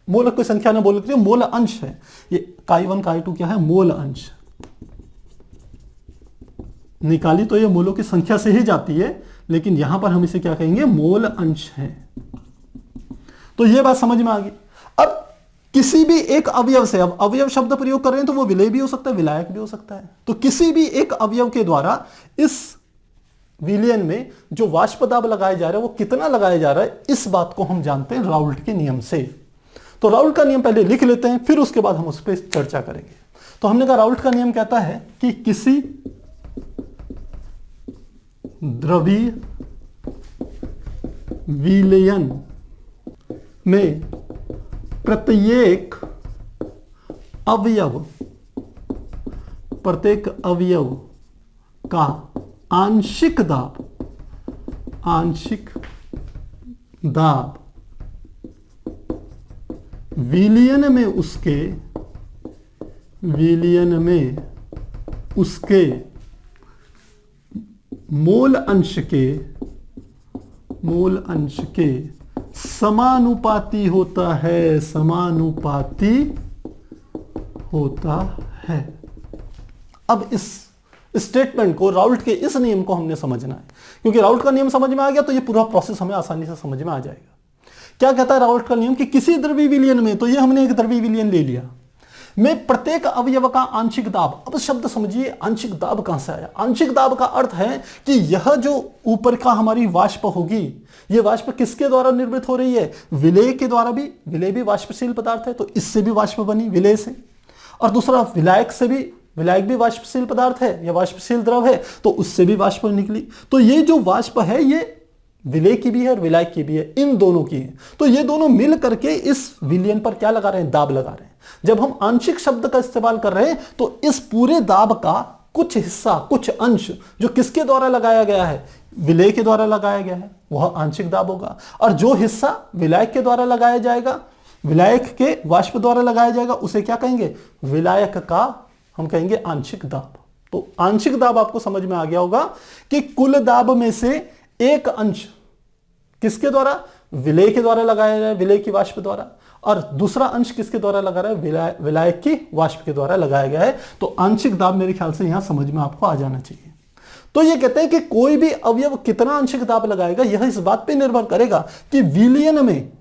मोल की संख्या ना बोल, मोल अंश है ये। काई1 काई2 क्या है, मोल अंश। निकाली तो ये मोलों की संख्या से ही जाती है, लेकिन यहां पर हम इसे क्या कहेंगे, मोल अंश है। तो ये बात समझ में आ गई। अब किसी भी एक अवयव से, अब अवयव शब्द प्रयोग कर रहे हैं तो वो विलेय भी हो सकता है, विलायक भी हो सकता है। तो किसी भी एक अवयव के द्वारा इस विलयन में जो वाष्प दाब लगाया जा रहा है वो कितना लगाया जा रहा है, इस बात को हम जानते हैं राउल्ट के नियम से। तो राउल्ट का नियम पहले लिख लेते हैं, फिर उसके बाद हम उस पर चर्चा करेंगे। तो हमने कहा राउल्ट का नियम कहता है कि किसी द्रवीय विलयन में प्रत्येक अवयव का आंशिक दाब विलयन में उसके मोल अंश के समानुपाती होता है। अब इस स्टेटमेंट को, राउल्ट के इस नियम को हमने समझना है, क्योंकि राउल्ट का नियम समझ में आ गया तो ये पूरा प्रोसेस हमें आसानी से समझ में आ जाएगा। क्या कहता है राउल्ट का नियम कि किसी द्रव्य विलयन में, तो ये हमने एक द्रव्य विलयन ले लिया, में प्रत्येक अवयव का आंशिक दाब। अब शब्द समझिए, आंशिक दाब कहां से आया? आंशिक दाब का अर्थ है कि यह जो ऊपर का हमारी वाष्प होगी, यह वाष्प किसके द्वारा निर्मित हो रही है? विलेय के द्वारा भी। विलेय भी वाष्पशील पदार्थ है, तो इससे भी वाष्प बनी विलेय से। और दूसरा विलायक से भी, विलायक भी वाष्पशील पदार्थ है, यह वाष्पशील द्रव है, तो उससे भी वाष्प निकली। तो ये जो वाष्प है ये विलेय की भी है और विलायक की भी है, इन दोनों की है। तो ये दोनों मिल करके इस विलयन पर क्या लगा रहे हैं? दाब लगा रहे हैं। जब हम आंशिक शब्द का इस्तेमाल कर रहे हैं तो इस पूरे दाब का कुछ हिस्सा, कुछ अंश जो किसके द्वारा लगाया गया है? विलेय के द्वारा लगाया गया है, वह आंशिक दाब होगा। और जो हिस्सा विलायक के द्वारा लगाया जाएगा, विलायक के वाष्प द्वारा लगाया जाएगा, उसे क्या कहेंगे? विलायक का हम कहेंगे आंशिक दाब। तो आंशिक दाब आपको समझ में आ गया होगा कि कुल दाब में से एक अंश किसके द्वारा? विलेय के द्वारा लगाया जाए, विलेय की वाष्प द्वारा, और दूसरा अंश किसके द्वारा लगा रहा है? विलायक की वाष्प के द्वारा लगाया गया है। तो आंशिक दाब मेरे ख्याल से यहां समझ में आपको आ जाना चाहिए। तो ये कहते हैं कि कोई भी अवयव कितना आंशिक दाब लगाएगा, यह इस बात पर निर्भर करेगा कि विलयन में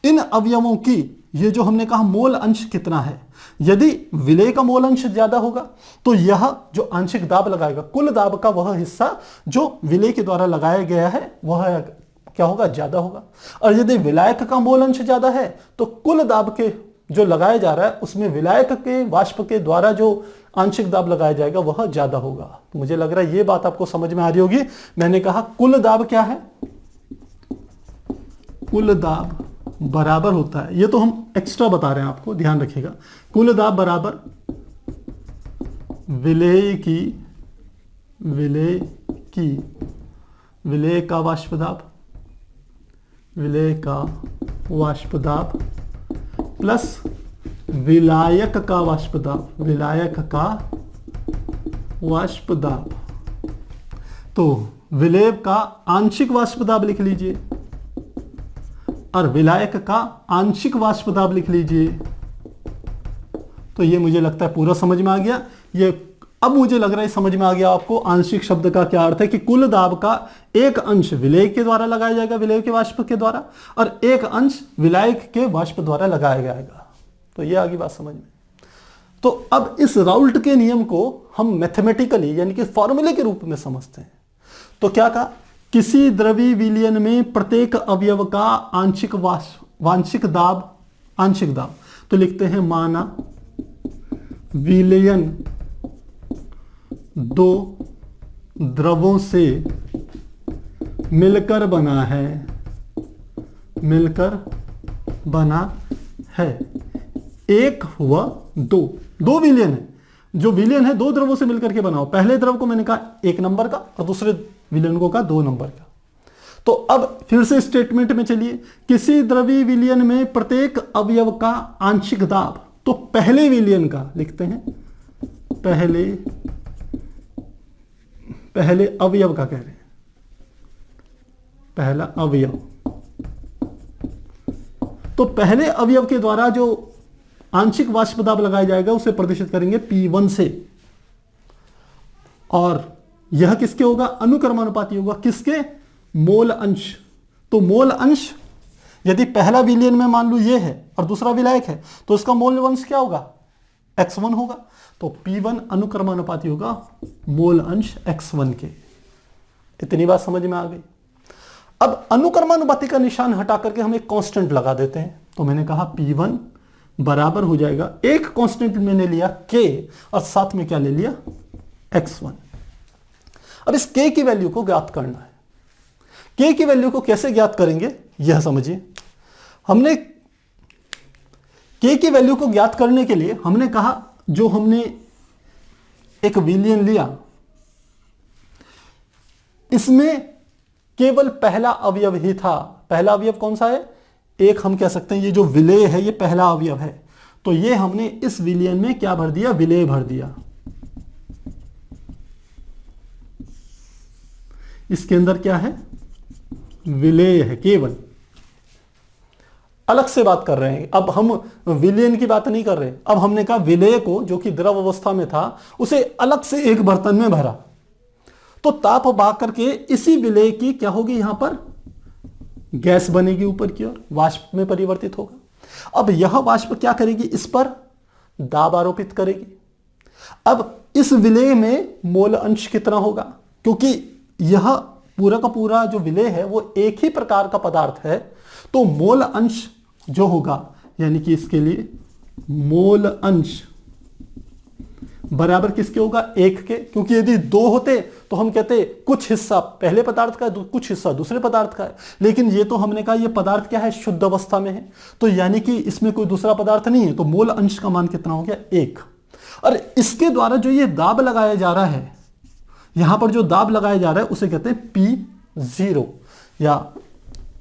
इन अवयवों की, ये जो हमने कहा मोल अंश कितना है। यदि विलेय का मोल अंश ज्यादा होगा तो यह जो आंशिक दाब लगाएगा, कुल दाब का वह हिस्सा जो विलेय के द्वारा लगाया गया है वह क्या होगा? ज्यादा होगा। और यदि विलायक का मोल अंश ज्यादा है तो कुल दाब के जो लगाया जा रहा है उसमें विलायक के वाष्प के द्वारा जो आंशिक दाब लगाया जाएगा वह ज्यादा होगा। तो मुझे लग रहा है ये बात आपको समझ में आ रही होगी। मैंने कहा कुल दाब क्या है? कुल दाब बराबर होता है, ये तो हम एक्स्ट्रा बता रहे हैं आपको, ध्यान रखिएगा। कुल दाब बराबर विलेय का वाष्प दाब, विलेय का वाष्प दाब प्लस विलायक का वाष्प दाब, विलायक का वाष्प दाब। तो विलेय का आंशिक वाष्प दाब लिख लीजिए और विलायक का आंशिक वाष्प दाब लिख लीजिए। तो ये मुझे लगता है पूरा समझ में आ गया। ये अब मुझे लग रहा है समझ में आ गया आपको आंशिक शब्द का क्या अर्थ है कि कुल दाब का एक अंश विलेय के द्वारा लगाया जाएगा, विलेय के वाष्प के द्वारा, और एक अंश विलायक के वाष्प द्वारा लगाया जाएगा। तो ये आगे बात समझ में। तो अब इस राउल्ट के नियम को हम मैथमेटिकली यानी कि फॉर्मूले के रूप में समझते हैं। तो क्या कहा? किसी द्रव्य विलयन में प्रत्येक अवयव का आंशिक दाब, तो लिखते हैं माना विलयन दो द्रवों से मिलकर बना है, एक व दो विलयन है। जो विलयन है दो द्रवों से मिलकर के बनाओ। पहले द्रव को मैंने कहा 1 नंबर का और दूसरे विलयन को कहा 2 नंबर का। तो अब फिर से स्टेटमेंट में चलिए, किसी द्रव्य विलयन में प्रत्येक अवयव का आंशिक दाब, तो पहले विलयन का लिखते हैं, पहले अवयव का कह रहे हैं, पहला अवयव। तो पहले अवयव के द्वारा जो आंशिक वाष्प दाब लगाया जाएगा उसे प्रदर्शित करेंगे P1 से, और यह किसके होगा? अनुक्रमानुपाती होगा। किसके? मोल अंश। तो मोल अंश यदि पहला विलयन में मान लो ये है और दूसरा विलायक है तो इसका मोल अंश क्या होगा? x1 होगा। तो P1 अनुक्रमानुपाती होगा मोल अंश x1 के। इतनी बात समझ में आ गई। अब अनुक्रमानुपाती का निशान हटा करके हम एक कांस्टेंट लगा देते हैं। तो मैंने कहा P1 बराबर हो जाएगा, एक कांस्टेंट मैंने लिया K और साथ में क्या ले लिया, X1। अब इस K की वैल्यू को ज्ञात करना है। K की वैल्यू को कैसे ज्ञात करेंगे यह समझिए। हमने K की वैल्यू को ज्ञात करने के लिए हमने कहा, जो हमने एक विलयन लिया, इसमें केवल पहला अवयव ही था। पहला अवयव कौन सा है, एक हम कह सकते हैं ये जो विलेय है ये पहला अवयव है। तो ये हमने इस विलयन में क्या भर दिया, विलेय भर दिया। इसके अंदर क्या है, विलेय है केवल। अलग से बात कर रहे हैं, अब हम विलयन की बात नहीं कर रहे। अब हमने कहा विलेय को, जो कि द्रव अवस्था में था, उसे अलग से एक बर्तन में भरा, तो ताप बहा करके इसी विलेय की क्या होगी, यहां पर गैस बनेगी ऊपर की ओर, वाष्प में परिवर्तित होगा। अब यह वाष्प क्या करेगी, इस पर दाब आरोपित करेगी। अब इस विलेय में मोल अंश कितना होगा, क्योंकि यह पूरा का पूरा जो विलेय है वो एक ही प्रकार का पदार्थ है, तो मोल अंश जो होगा, यानी कि इसके लिए मोल अंश बराबर किसके होगा, एक के। क्योंकि यदि दो होते तो हम कहते कुछ हिस्सा पहले पदार्थ का है, कुछ हिस्सा दूसरे पदार्थ का है। लेकिन ये तो हमने कहा ये पदार्थ क्या है, शुद्ध अवस्था में है, तो यानी कि इसमें कोई दूसरा पदार्थ नहीं है, तो मोल अंश का मान कितना हो गया, एक। और इसके द्वारा जो ये दाब लगाया जा रहा है, यहां पर जो दाब लगाया जा रहा है उसे कहते हैं P0, या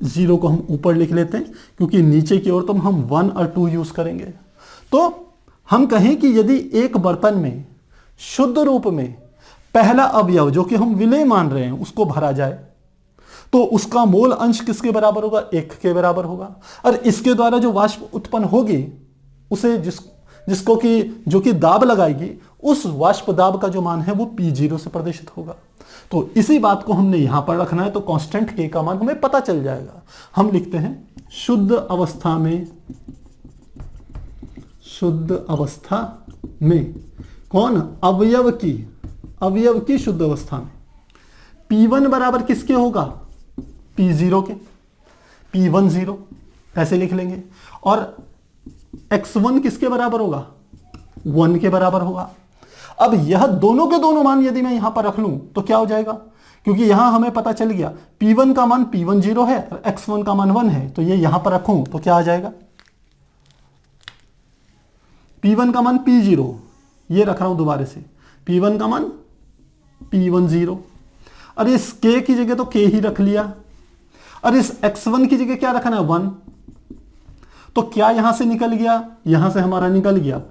0 को हम ऊपर लिख लेते हैं, क्योंकि नीचे की ओर तो हम 1 और 2 यूज करेंगे। तो हम कहें कि यदि एक बर्तन में शुद्ध रूप में पहला अवयव जो कि हम विलेय मान रहे हैं उसको भरा जाए, तो उसका मोल अंश किसके बराबर होगा, एक के बराबर होगा। और इसके द्वारा जो वाष्प उत्पन्न होगी, उसे जिसको कि जो कि दाब लगाएगी, उस वाष्प दाब का जो मान है वो P0 से प्रदर्शित होगा। तो इसी बात को हमने यहां पर रखना है, तो कांस्टेंट K का मान हमें पता चल जाएगा। हम लिखते हैं शुद्ध अवस्था में कौन, अवयव की शुद्ध अवस्था में P1 बराबर किसके होगा, P0 के, P1 0 ऐसे लिख लेंगे। और X1 किसके बराबर होगा, 1 के बराबर होगा। अब यह दोनों के दोनों मान यदि मैं यहां पर रख लूं तो क्या हो जाएगा, क्योंकि यहां हमें पता चल गया P1 का मान P1 0 है और X1 का मान 1 है, तो ये यहां पर रखूं तो क्या आ जाएगा, P1 का मान P0, ये रख रहा हूं दोबारा से, P1 का मान P1 0, और इस K की जगह तो K ही रख लिया, और इस X1 की जगह क्या रखना है, 1। तो क्या यहां से निकल गया, यहां से हमारा निकल गया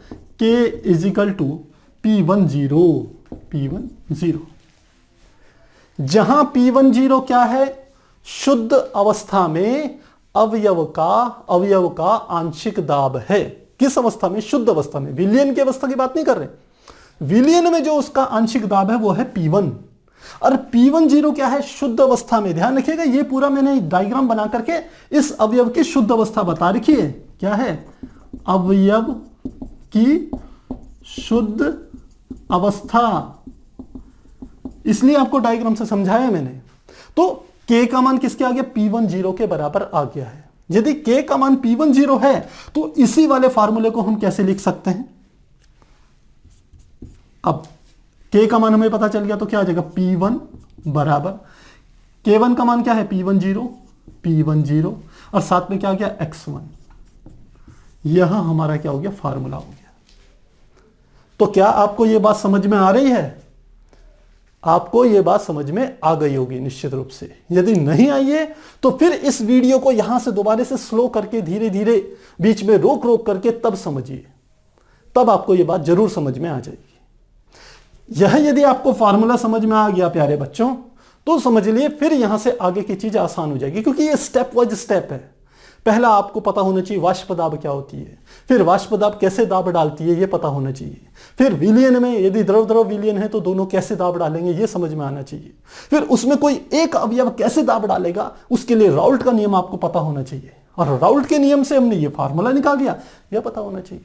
K इजिकल टू P1 0, जहां P1 0 क्या है, शुद्ध अवस्था में अवयव का आंशिक दाब है। किस अवस्था में, शुद्ध अवस्था में, विलयन की अवस्था की बात नहीं कर रहे। विलयन में जो उसका आंशिक दाब है वो है P1, और P1 0 क्या है, शुद्ध अवस्था में। ध्यान रखिएगा, ये पूरा मैंने डायग्राम बना करके इस अवयव की शुद्ध अवस्था बता रखी है। क्या है, अवयव की शुद्ध अवस्था, इसलिए आपको डायग्राम से समझाया मैंने। तो K का मान किसके आ गया, P1 0 के बराबर आ गया है। यदि K का मान P1 0 है तो इसी वाले फार्मूले को हम कैसे लिख सकते हैं, अब K का मान हमें पता चल गया तो क्या आ जाएगा, P1 बराबर K1 का मान क्या है, P1 0, और साथ में क्या आ गया, X1। यह हमारा क्या हो गया, फार्मूला हो गया। तो क्या आपको यह बात समझ में आ रही है, आपको यह बात समझ में आ गई होगी निश्चित रूप से। यदि नहीं आई है तो फिर इस वीडियो को यहां से दोबारा से स्लो करके धीरे धीरे बीच में रोक रोक करके तब समझिए, तब आपको यह बात जरूर समझ में आ जाएगी। यह यदि आपको फार्मूला समझ में आ गया प्यारे बच्चों, तो समझ लिए फिर यहां से आगे की चीज आसान हो जाएगी, क्योंकि ये स्टेप वाइज स्टेप है। पहला आपको पता होना चाहिए वाष्प दाब क्या होती है, फिर वाष्प दाब कैसे दाब डालती है ये पता होना चाहिए, फिर विलयन में यदि द्रव द्रव विलयन है तो दोनों कैसे दाब डालेंगे ये समझ में आना चाहिए, फिर उसमें कोई एक अवयव कैसे दाब डालेगा उसके लिए राउल्ट का नियम आपको पता होना चाहिए, और राउल्ट के नियम से हमने ये फार्मूला निकाल दिया, यह पता होना चाहिए।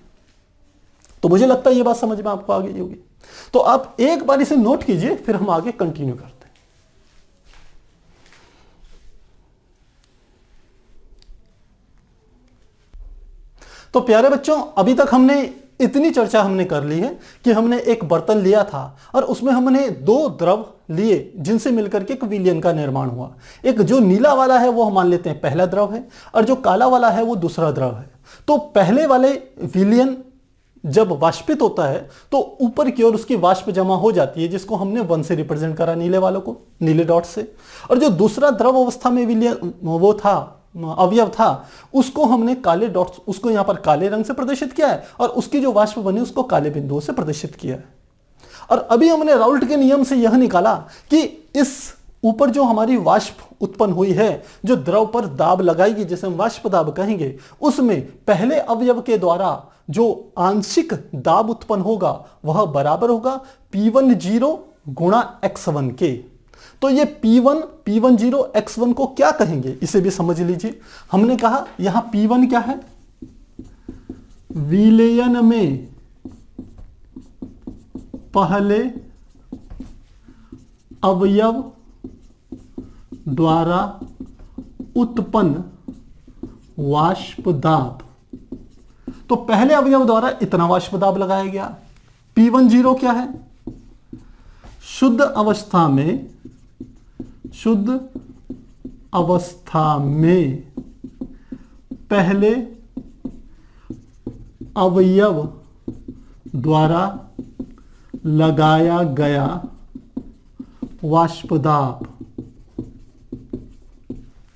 तो मुझे लगता है ये बात समझ में आपको आ गई होगी। तो आप एक बार इसे नोट कीजिए, फिर हम आगे कंटिन्यू करते हैं। तो प्यारे बच्चों, अभी तक हमने इतनी चर्चा हमने कर ली है कि हमने एक बर्तन लिया था और उसमें हमने दो द्रव लिए जिनसे मिलकर के एक विलयन का निर्माण हुआ। एक जो नीला वाला है वो हम मान लेते हैं पहला द्रव है और जो काला वाला है वो दूसरा द्रव है। तो पहले वाले विलयन जब वाष्पित होता है तो ऊपर की ओर उसकी वाष्प जमा हो जाती है, जिसको हमने 1 से रिप्रेजेंट करा, नीले वालों को, नीले डॉट से। और जो दूसरा द्रव अवस्था में विलयन वो था, अवयव था, उसको हमने काले डॉट्स, उसको यहां पर काले रंग से प्रदर्शित किया है और उसकी जो वाष्प बनी उसको काले बिंदुओं से प्रदर्शित किया है। और अभी हमने राउल्ट के नियम से यह निकाला कि इस ऊपर जो हमारी वाष्प उत्पन्न हुई है, जो द्रव पर दाब लगाएगी, जिसे हम वाष्प दाब कहेंगे, उसमें पहले अवयव के द्वारा जो आंशिक दाब उत्पन्न होगा वह बराबर होगा P10 गुणा x1 के। तो ये P10 x1 को क्या कहेंगे, इसे भी समझ लीजिए। हमने कहा यहां P1 क्या है, विलयन में पहले अवयव द्वारा उत्पन्न वाष्प दाब। तो पहले अवयव द्वारा इतना वाष्प दाब लगाया गया। P10 क्या है, शुद्ध अवस्था में पहले अवयव द्वारा लगाया गया वाष्प दाब,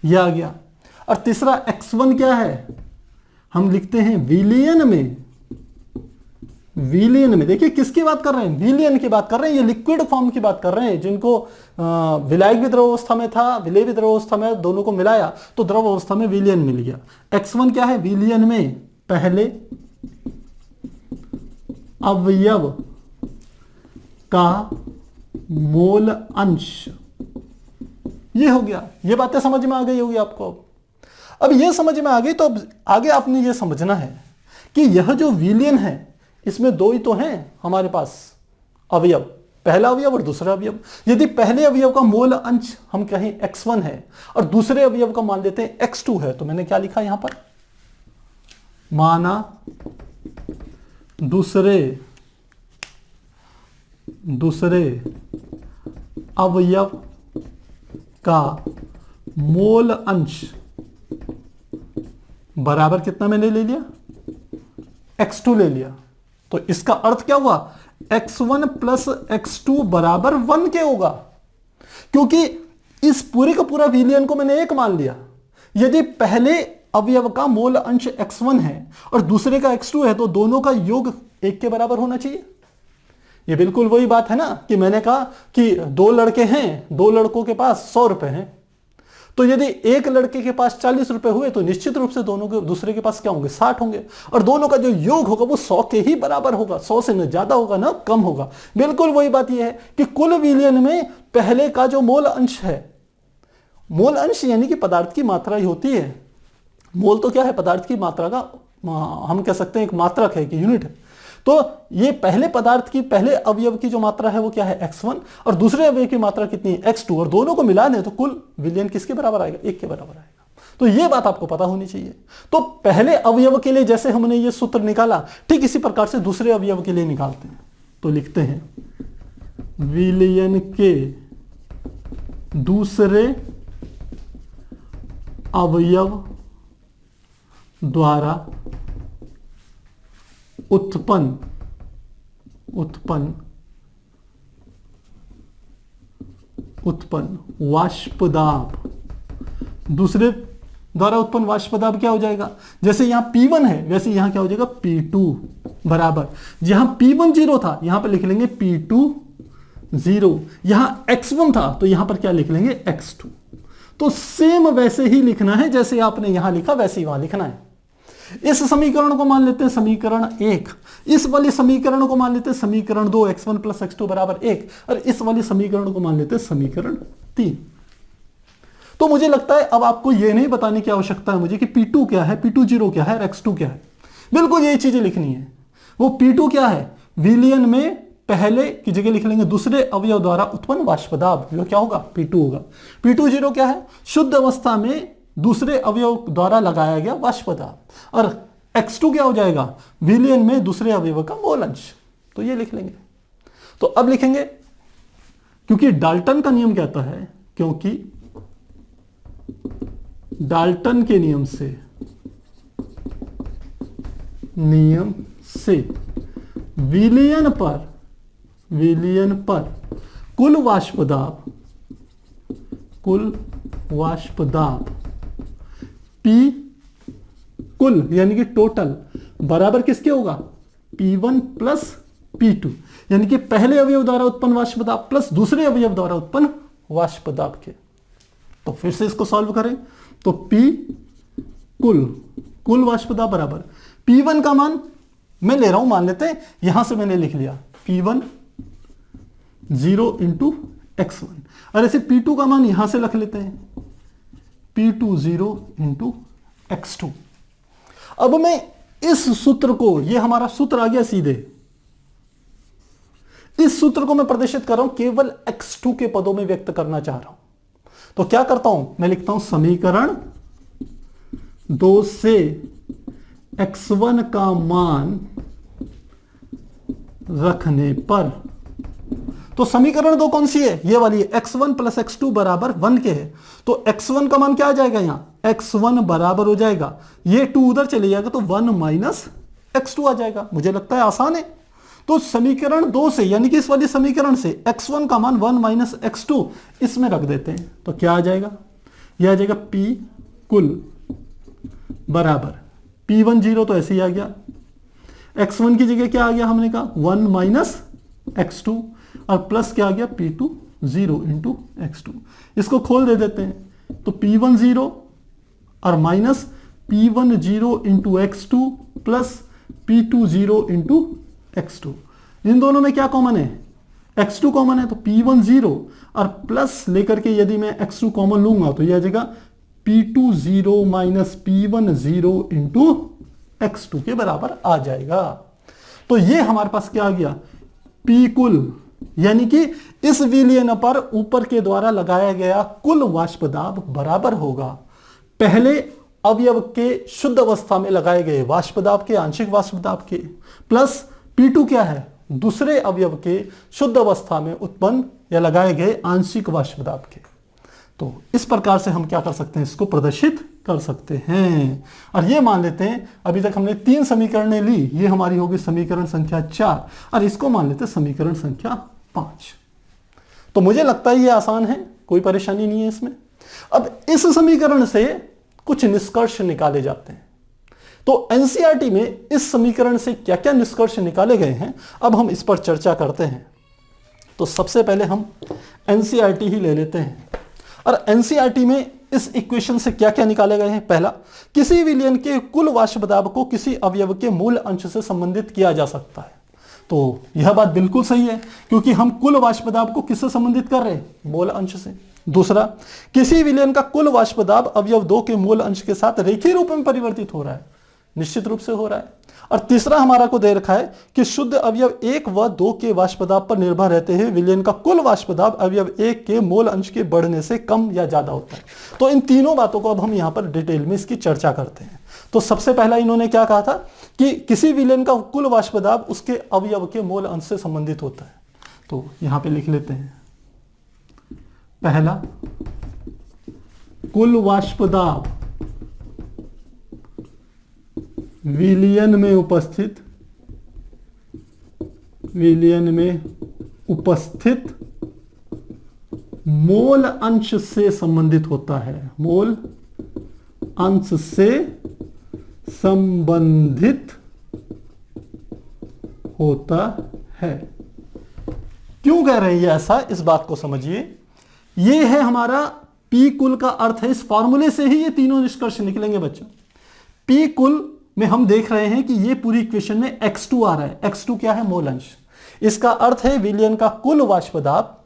यह आ गया। और तीसरा x1 क्या है, हम लिखते हैं विलयन में, देखिए किसकी बात कर रहे हैं, विलयन की बात कर रहे हैं, ये लिक्विड फॉर्म की बात कर रहे हैं, जिनको विलायक भी द्रव अवस्था में था, विलेय भी द्रव अवस्था में, दोनों को मिलाया तो द्रव अवस्था में विलयन मिल गया। x1 क्या है, विलयन में पहले अवयव का मोल अंश, ये हो गया। ये बातें समझ में आ गई होगी आपको। अब ये समझ में आ गई तो अब आगे आपने ये समझना है कि यह जो विलयन है इसमें दो ही तो हैं हमारे पास अवयव, पहला अवयव और दूसरा अवयव। यदि पहले अवयव का मोल अंश हम कहें x1 है और दूसरे अवयव का मान लेते हैं x2 है, तो मैंने क्या लिखा यहां पर, माना दूसरे अवयव का मोल अंश बराबर कितना मैंने ले लिया, x2 ले लिया। तो इसका अर्थ क्या हुआ, x1 प्लस x2 बराबर 1 के होगा, क्योंकि इस पूरे का पूरा विलयन को मैंने एक मान लिया। यदि पहले अवयव का मोल अंश x1 है और दूसरे का x2 है तो दोनों का योग 1 के बराबर होना चाहिए। ये बिल्कुल वही बात है ना कि मैंने कहा कि दो लड़के हैं, दो लड़कों के पास 100 रुपए हैं, तो यदि एक लड़के के पास 40 रुपए हुए तो निश्चित रूप से दोनों के दूसरे के पास क्या होंगे, 60 होंगे, और दोनों का जो योग होगा वो 100 के ही बराबर होगा, 100 से न ज्यादा होगा ना कम होगा। बिल्कुल वही बात यह है कि कुल विलयन में पहले का जो मोल अंश है, मोल अंश यानी कि पदार्थ की मात्रा ही होती है। मोल तो क्या है, पदार्थ की मात्रा का हम कह सकते हैं एक मात्रक है कि यूनिट है। तो ये पहले पदार्थ की, पहले अवयव की जो मात्रा है वो क्या है, x1, और दूसरे अवयव की मात्रा कितनी है, x2, और दोनों को मिला दें तो कुल विलयन किसके बराबर आएगा, 1 के बराबर आएगा। तो ये बात आपको पता होनी चाहिए। तो पहले अवयव के लिए जैसे हमने ये सूत्र निकाला, ठीक इसी प्रकार से दूसरे अवयव के लिए निकालते हैं। तो लिखते हैं विलयन के दूसरे अवयव द्वारा उत्पन्न वाष्प दाब, दूसरे द्वारा उत्पन्न वाष्प दाब क्या हो जाएगा, जैसे यहां P1 है वैसे यहां क्या हो जाएगा P2 बराबर, जहां P10 था यहां पर लिख लेंगे P20, यहां x1 था तो यहां पर क्या लिख लेंगे x2। तो सेम वैसे ही लिखना है जैसे आपने यहां लिखा वैसे ही वहां लिखना है। इस समीकरण को मान लेते हैं समीकरण 1, इस वाले समीकरण को मान लेते हैं समीकरण 2, x1 प्लस x2 बराबर 1, और इस वाले समीकरण को मान लेते हैं समीकरण 3। तो मुझे लगता है अब आपको यह नहीं बताने की आवश्यकता है मुझे कि P2 क्या है, P20 क्या है और x2 क्या है। बिल्कुल यही चीजें लिखनी है। वो P2 क्या है, विलयन में पहले की जगह लिख लेंगे दूसरे अवयव द्वारा उत्पन्न वाष्प दाब, वो क्या होगा, P2 होगा। P20 क्या है, शुद्ध अवस्था में दूसरे अवयव द्वारा लगाया गया वाष्प दाब, और x2 क्या हो जाएगा, विलयन में दूसरे अवयव का मोल अंश। तो ये लिख लेंगे। तो अब लिखेंगे, क्योंकि डाल्टन का नियम कहता है, क्योंकि डाल्टन के नियम से विलयन पर कुल वाष्प दाब P कुल यानी कि टोटल बराबर किसके होगा, P1 प्लस P2, यानी कि पहले अवयव द्वारा उत्पन्न वाष्प दाब प्लस दूसरे अवयव द्वारा उत्पन्न वाष्प दाब के। तो फिर से इसको सॉल्व करें, तो P कुल वाष्प दाब बराबर P1 का मान मैं ले रहा हूं, मान लेते हैं यहां से मैंने लिख लिया P1 0 इंटू x1, और ऐसे P2 का मान यहां से रख लेते हैं P2 0 इंटू x2। अब मैं इस सूत्र को, ये हमारा सूत्र आ गया सीधे, इस सूत्र को मैं प्रदर्शित कर रहा हूं केवल x2 के पदों में व्यक्त करना चाह रहा हूं। तो क्या करता हूं, मैं लिखता हूं समीकरण 2 से x1 का मान रखने पर, तो समीकरण 2 कौन सी है, ये वाली है, x1 प्लस x2 बराबर 1 के है। तो x1 का मान क्या आ जाएगा, यहां x1 बराबर हो जाएगा, ये 2 उधर चले जाएगा तो 1 माइनस x2 आ जाएगा। मुझे लगता है आसान है। तो समीकरण 2 से, यानी कि इस वाली समीकरण से x1 का मान 1 माइनस x2 इसमें रख देते हैं, तो क्या आ जाएगा, यह आ जाएगा P कुल बराबर P1 0 तो ऐसे ही आ गया, x1 की जगह क्या आ गया, हमने कहा 1 माइनस x2, और प्लस क्या आ गया P2 0 इंटू x2। इसको खोल दे देते हैं, तो P1 0 और minus P1 0 into x2 plus P2 0 into x2। इन दोनों में क्या कॉमन है, x2 कॉमन है, तो P1 0 और प्लस लेकर के यदि मैं x2 कॉमन लूंगा तो यह आ जाएगा P2 0 minus P1 0 into x2 के बराबर आ जाएगा। तो ये हमारे पास क्या आ गया, P कुल, यानी कि इस विलयन पर ऊपर के द्वारा लगाया गया कुल वाष्प दाब बराबर होगा पहले अवयव के शुद्ध अवस्था में लगाए गए वाष्प दाब के, आंशिक वाष्प दाब के, प्लस P2 क्या है, दूसरे अवयव के शुद्ध अवस्था में उत्पन्न या लगाए गए आंशिक वाष्प दाब के। तो इस प्रकार से हम क्या कर सकते हैं, इसको प्रदर्शित कर सकते हैं। और ये मान लेते हैं, अभी तक हमने 3 समीकरणें ली, ये हमारी होगी समीकरण संख्या 4, और इसको मान लेते हैं समीकरण संख्या 5। तो मुझे लगता है ये आसान है, कोई परेशानी नहीं है इसमें। अब इस समीकरण से कुछ निष्कर्ष निकाले जाते हैं। तो एनसीईआरटी में इस समीकरण से क्या क्या निष्कर्ष निकाले गए हैं, अब हम इस पर चर्चा करते हैं। तो सबसे पहले हम एनसीईआरटी ही ले लेते हैं, और एनसीईआरटी में इस इक्वेशन से क्या क्या निकाले गए हैं। पहला, किसी विलयन के कुल वाष्प दाब को किसी अवयव के मूल अंश से संबंधित किया जा सकता है। तो यह बात बिल्कुल सही है, क्योंकि हम कुल वाष्प दाब को किससे संबंधित कर रहे हैं, मूल अंश से। दूसरा, किसी विलयन का कुल वाष्प दाब अवयव 2 के मूल अंश के साथ रेखीय रूप में परिवर्तित हो रहा है, निश्चित रूप से हो रहा है। और तीसरा हमारा को दे रखा है कि शुद्ध अवयव 1 व 2 के वाष्प दाब पर निर्भर रहते हुए विलयन का कुल वाष्प दाब अवयव 1 के मूल अंश के बढ़ने से कम या ज्यादा होता है। तो इन तीनों बातों को अब हम यहां पर डिटेल में इसकी चर्चा करते हैं। तो सबसे पहला इन्होंने क्या कहा था कि किसी विलयन का कुल वाष्प दाब उसके अवयव के मूल अंश से संबंधित होता है। तो यहां पे लिख लेते हैं, पहला, कुल वाष्प दाब विलयन में उपस्थित मोल अंश से संबंधित होता है, मोल अंश से संबंधित होता है। क्यों कह रहे हैं ऐसा, इस बात को समझिए। ये है हमारा P कुल का अर्थ है, इस फॉर्मूले से ही ये तीनों निष्कर्ष निकलेंगे बच्चों। P कुल में हम देख रहे हैं कि ये पूरी इक्वेशन में x2 आ रहा है। x2 क्या है, मोल अंश। इसका अर्थ है विलयन का कुल वाष्प दाब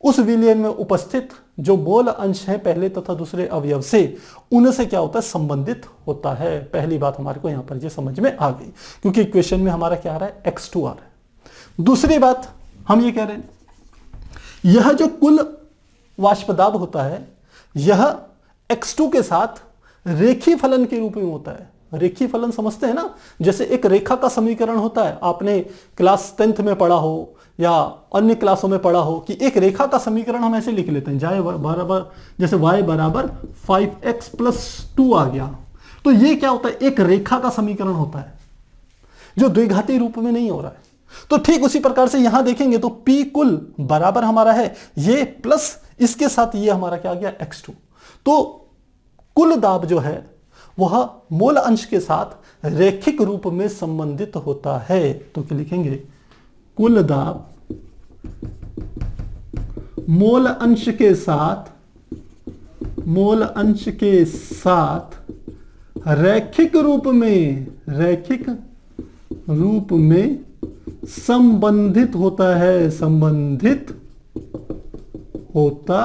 उस विलयन में उपस्थित जो मोल अंश है पहले तथा दूसरे अवयव से, उनसे क्या होता है, संबंधित होता है। पहली बात हमारे को यहां पर ये समझ में आ गई, क्योंकि इक्वेशन में हमारा क्या आ रहा है, x2 आ रहा है। दूसरी बात हम ये कह रहे हैं, यह जो कुल वाष्प दाब होता है यह x2 के साथ रेखीय फलन के रूप में होता है। रेखीय फलन समझते हैं ना, जैसे एक रेखा का समीकरण होता है, आपने क्लास 10th में पढ़ा हो या अन्य क्लासों में पढ़ा हो कि एक रेखा का समीकरण हम ऐसे लिख लेते हैं, जैसे y बराबर 5x + 2 आ गया। तो ये क्या होता है, एक रेखा का समीकरण होता है जो द्विघाती रूप में नहीं हो रहा है। तो ठीक उसी प्रकार से यहां देखेंगे तो p कुल बराबर हमारा है ये प्लस इसके साथ ये हमारा क्या आ गया x2। तो कुल दाब जो है वह मूल अंश के साथ रैखिक रूप में संबंधित होता है। तो क्या लिखेंगे, कुल दाब मूल अंश के साथ रैखिक रूप में संबंधित होता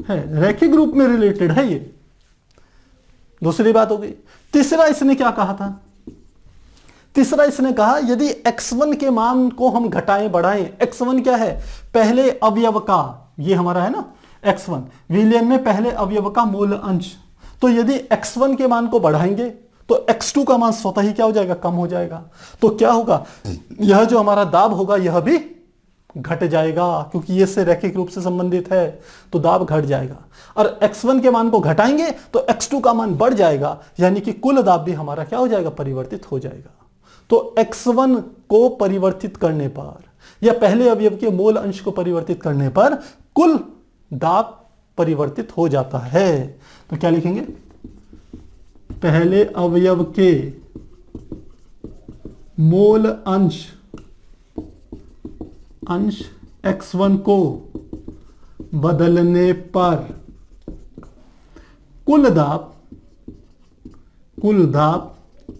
है, रैखिक रूप में रिलेटेड है ये। दूसरी बात हो गई। तीसरा इसने क्या कहा था, तीसरा इसने कहा यदि x1 के मान को हम घटाएं बढ़ाएं, x1 क्या है, पहले अवयव का, ये हमारा है ना x1, विलयन में पहले अवयव का मूल अंश। तो यदि x1 के मान को बढ़ाएंगे तो x2 का मान स्वतः ही क्या हो जाएगा, कम हो जाएगा। तो क्या होगा, यह जो हमारा दाब होगा यह भी घट जाएगा, क्योंकि ये से रैखिक रूप से संबंधित है तो दाब घट जाएगा। और x1 के मान को घटाएंगे तो x2 का मान बढ़ जाएगा, यानी कि कुल दाब भी हमारा क्या हो जाएगा, परिवर्तित हो जाएगा। तो x1 को परिवर्तित करने पर या पहले अवयव के मूल अंश को परिवर्तित करने पर कुल दाब परिवर्तित हो जाता है। तो क्या लिखेंगे, पहले अवयव के मूल अंश x1 को बदलने पर कुल दाब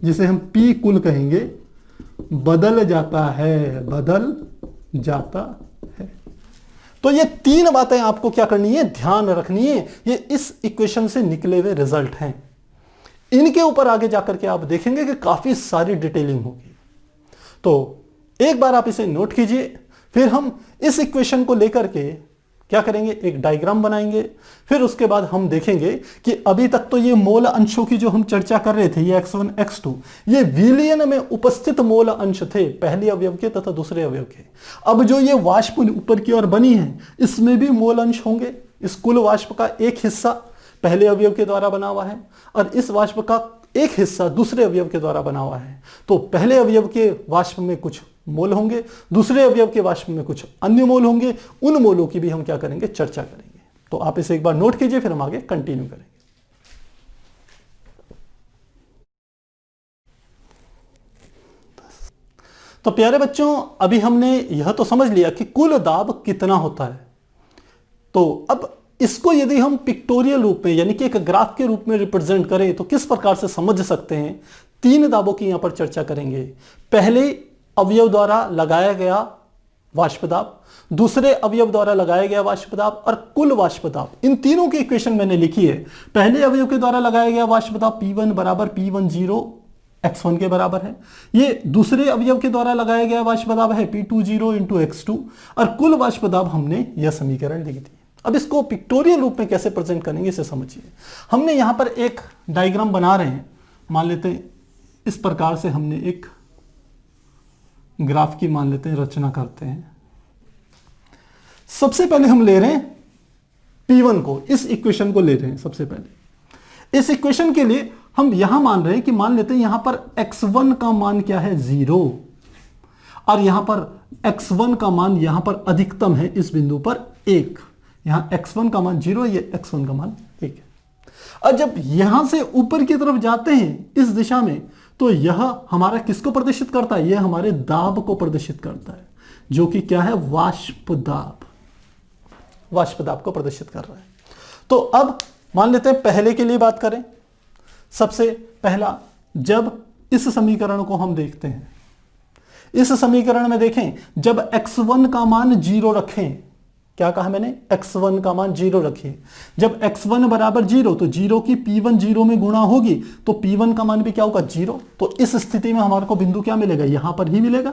जिसे हम P कुल कहेंगे बदल जाता है। तो ये तीन बातें आपको क्या करनी है, ध्यान रखनी है। ये इस इक्वेशन से निकले हुए रिजल्ट हैं। इनके ऊपर आगे जाकर के आप देखेंगे कि काफी सारी डिटेलिंग होगी। तो एक बार आप इसे नोट कीजिए, फिर हम इस इक्वेशन को लेकर के क्या करेंगे, एक डायग्राम बनाएंगे। फिर उसके बाद हम देखेंगे कि अभी तक तो ये मोल अंशों की जो हम चर्चा कर रहे थे, ये x1 x2, ये विलयन में उपस्थित मोल अंश थे, पहले अवयव के तथा दूसरे अवयव के। अब जो ये वाष्प ऊपर की ओर बनी है इसमें भी मोल अंश होंगे। इस कुल वाष्प का एक हिस्सा पहले अवयव के द्वारा बना हुआ है और इस वाष्प का एक हिस्सा दूसरे अवयव के द्वारा बना हुआ है। तो पहले अवयव के वाष्प में कुछ मोल होंगे, दूसरे अवयव के वाष्प में कुछ अन्य मोल होंगे। उन मोलों की भी हम क्या करेंगे, चर्चा करेंगे। तो आप इसे एक बार नोट कीजिए, फिर हम आगे कंटिन्यू करेंगे। तो प्यारे बच्चों, अभी हमने यह तो समझ लिया कि कुल दाब कितना होता है। तो अब इसको यदि हम पिक्टोरियल रूप में यानी कि एक ग्राफ के रूप में रिप्रेजेंट करें तो किस प्रकार से समझ सकते हैं। तीन दाबों की यहां पर चर्चा करेंगे। पहले अवयव द्वारा लगाया गया वाष्प दाब, दूसरे अवयव द्वारा लगाया गया वाष्प दाब और कुल वाष्प दाब। इन तीनों की इक्वेशन मैंने लिखी है। पहले अवयव के द्वारा लगाया गया वाष्प दाब P1 बराबर P10 x1 के बराबर है। ये दूसरे अवयव के द्वारा लगाया गया वाष्प दाब है P20 इंटू x2 और कुल वाष्प दाब हमने यह समीकरण लिख दी। अब इसको पिक्टोरियल रूप में कैसे प्रेजेंट करेंगे इसे समझिए। हमने यहां पर एक डायग्राम बना रहे हैं, मान लेते हैं इस प्रकार से हमने एक ग्राफ की मान लेते हैं रचना करते हैं। सबसे पहले हम ले रहे हैं P1 को, इस इक्वेशन को ले रहे हैं। सबसे पहले इस इक्वेशन के लिए हम यहां मान रहे हैं कि मान लेते हैं यहां पर x1 का मान क्या है, 0, और यहां पर x1 का मान यहां पर अधिकतम है इस बिंदु पर 1। यहां x1 का मान 0, ये x1 का मान 1 है। और जब यहां से ऊपर की तरफ जाते हैं इस दिशा में तो यह हमारा किसको प्रदर्शित करता है, यह हमारे दाब को प्रदर्शित करता है, जो कि क्या है, वाष्प दाब को प्रदर्शित कर रहा है। तो अब मान लेते हैं पहले के लिए बात करें। सबसे पहला, जब इस समीकरण को हम देखते हैं, इस समीकरण में देखें जब x1 का मान 0 रखें, क्या कहा मैंने, x1 का मान 0 रखिए। जब x1 बराबर 0 तो 0 की P1 0 में गुणा होगी तो P1 का मान भी क्या होगा, 0। तो इस स्थिति में हमारे को बिंदु क्या मिलेगा, यहां पर ही मिलेगा।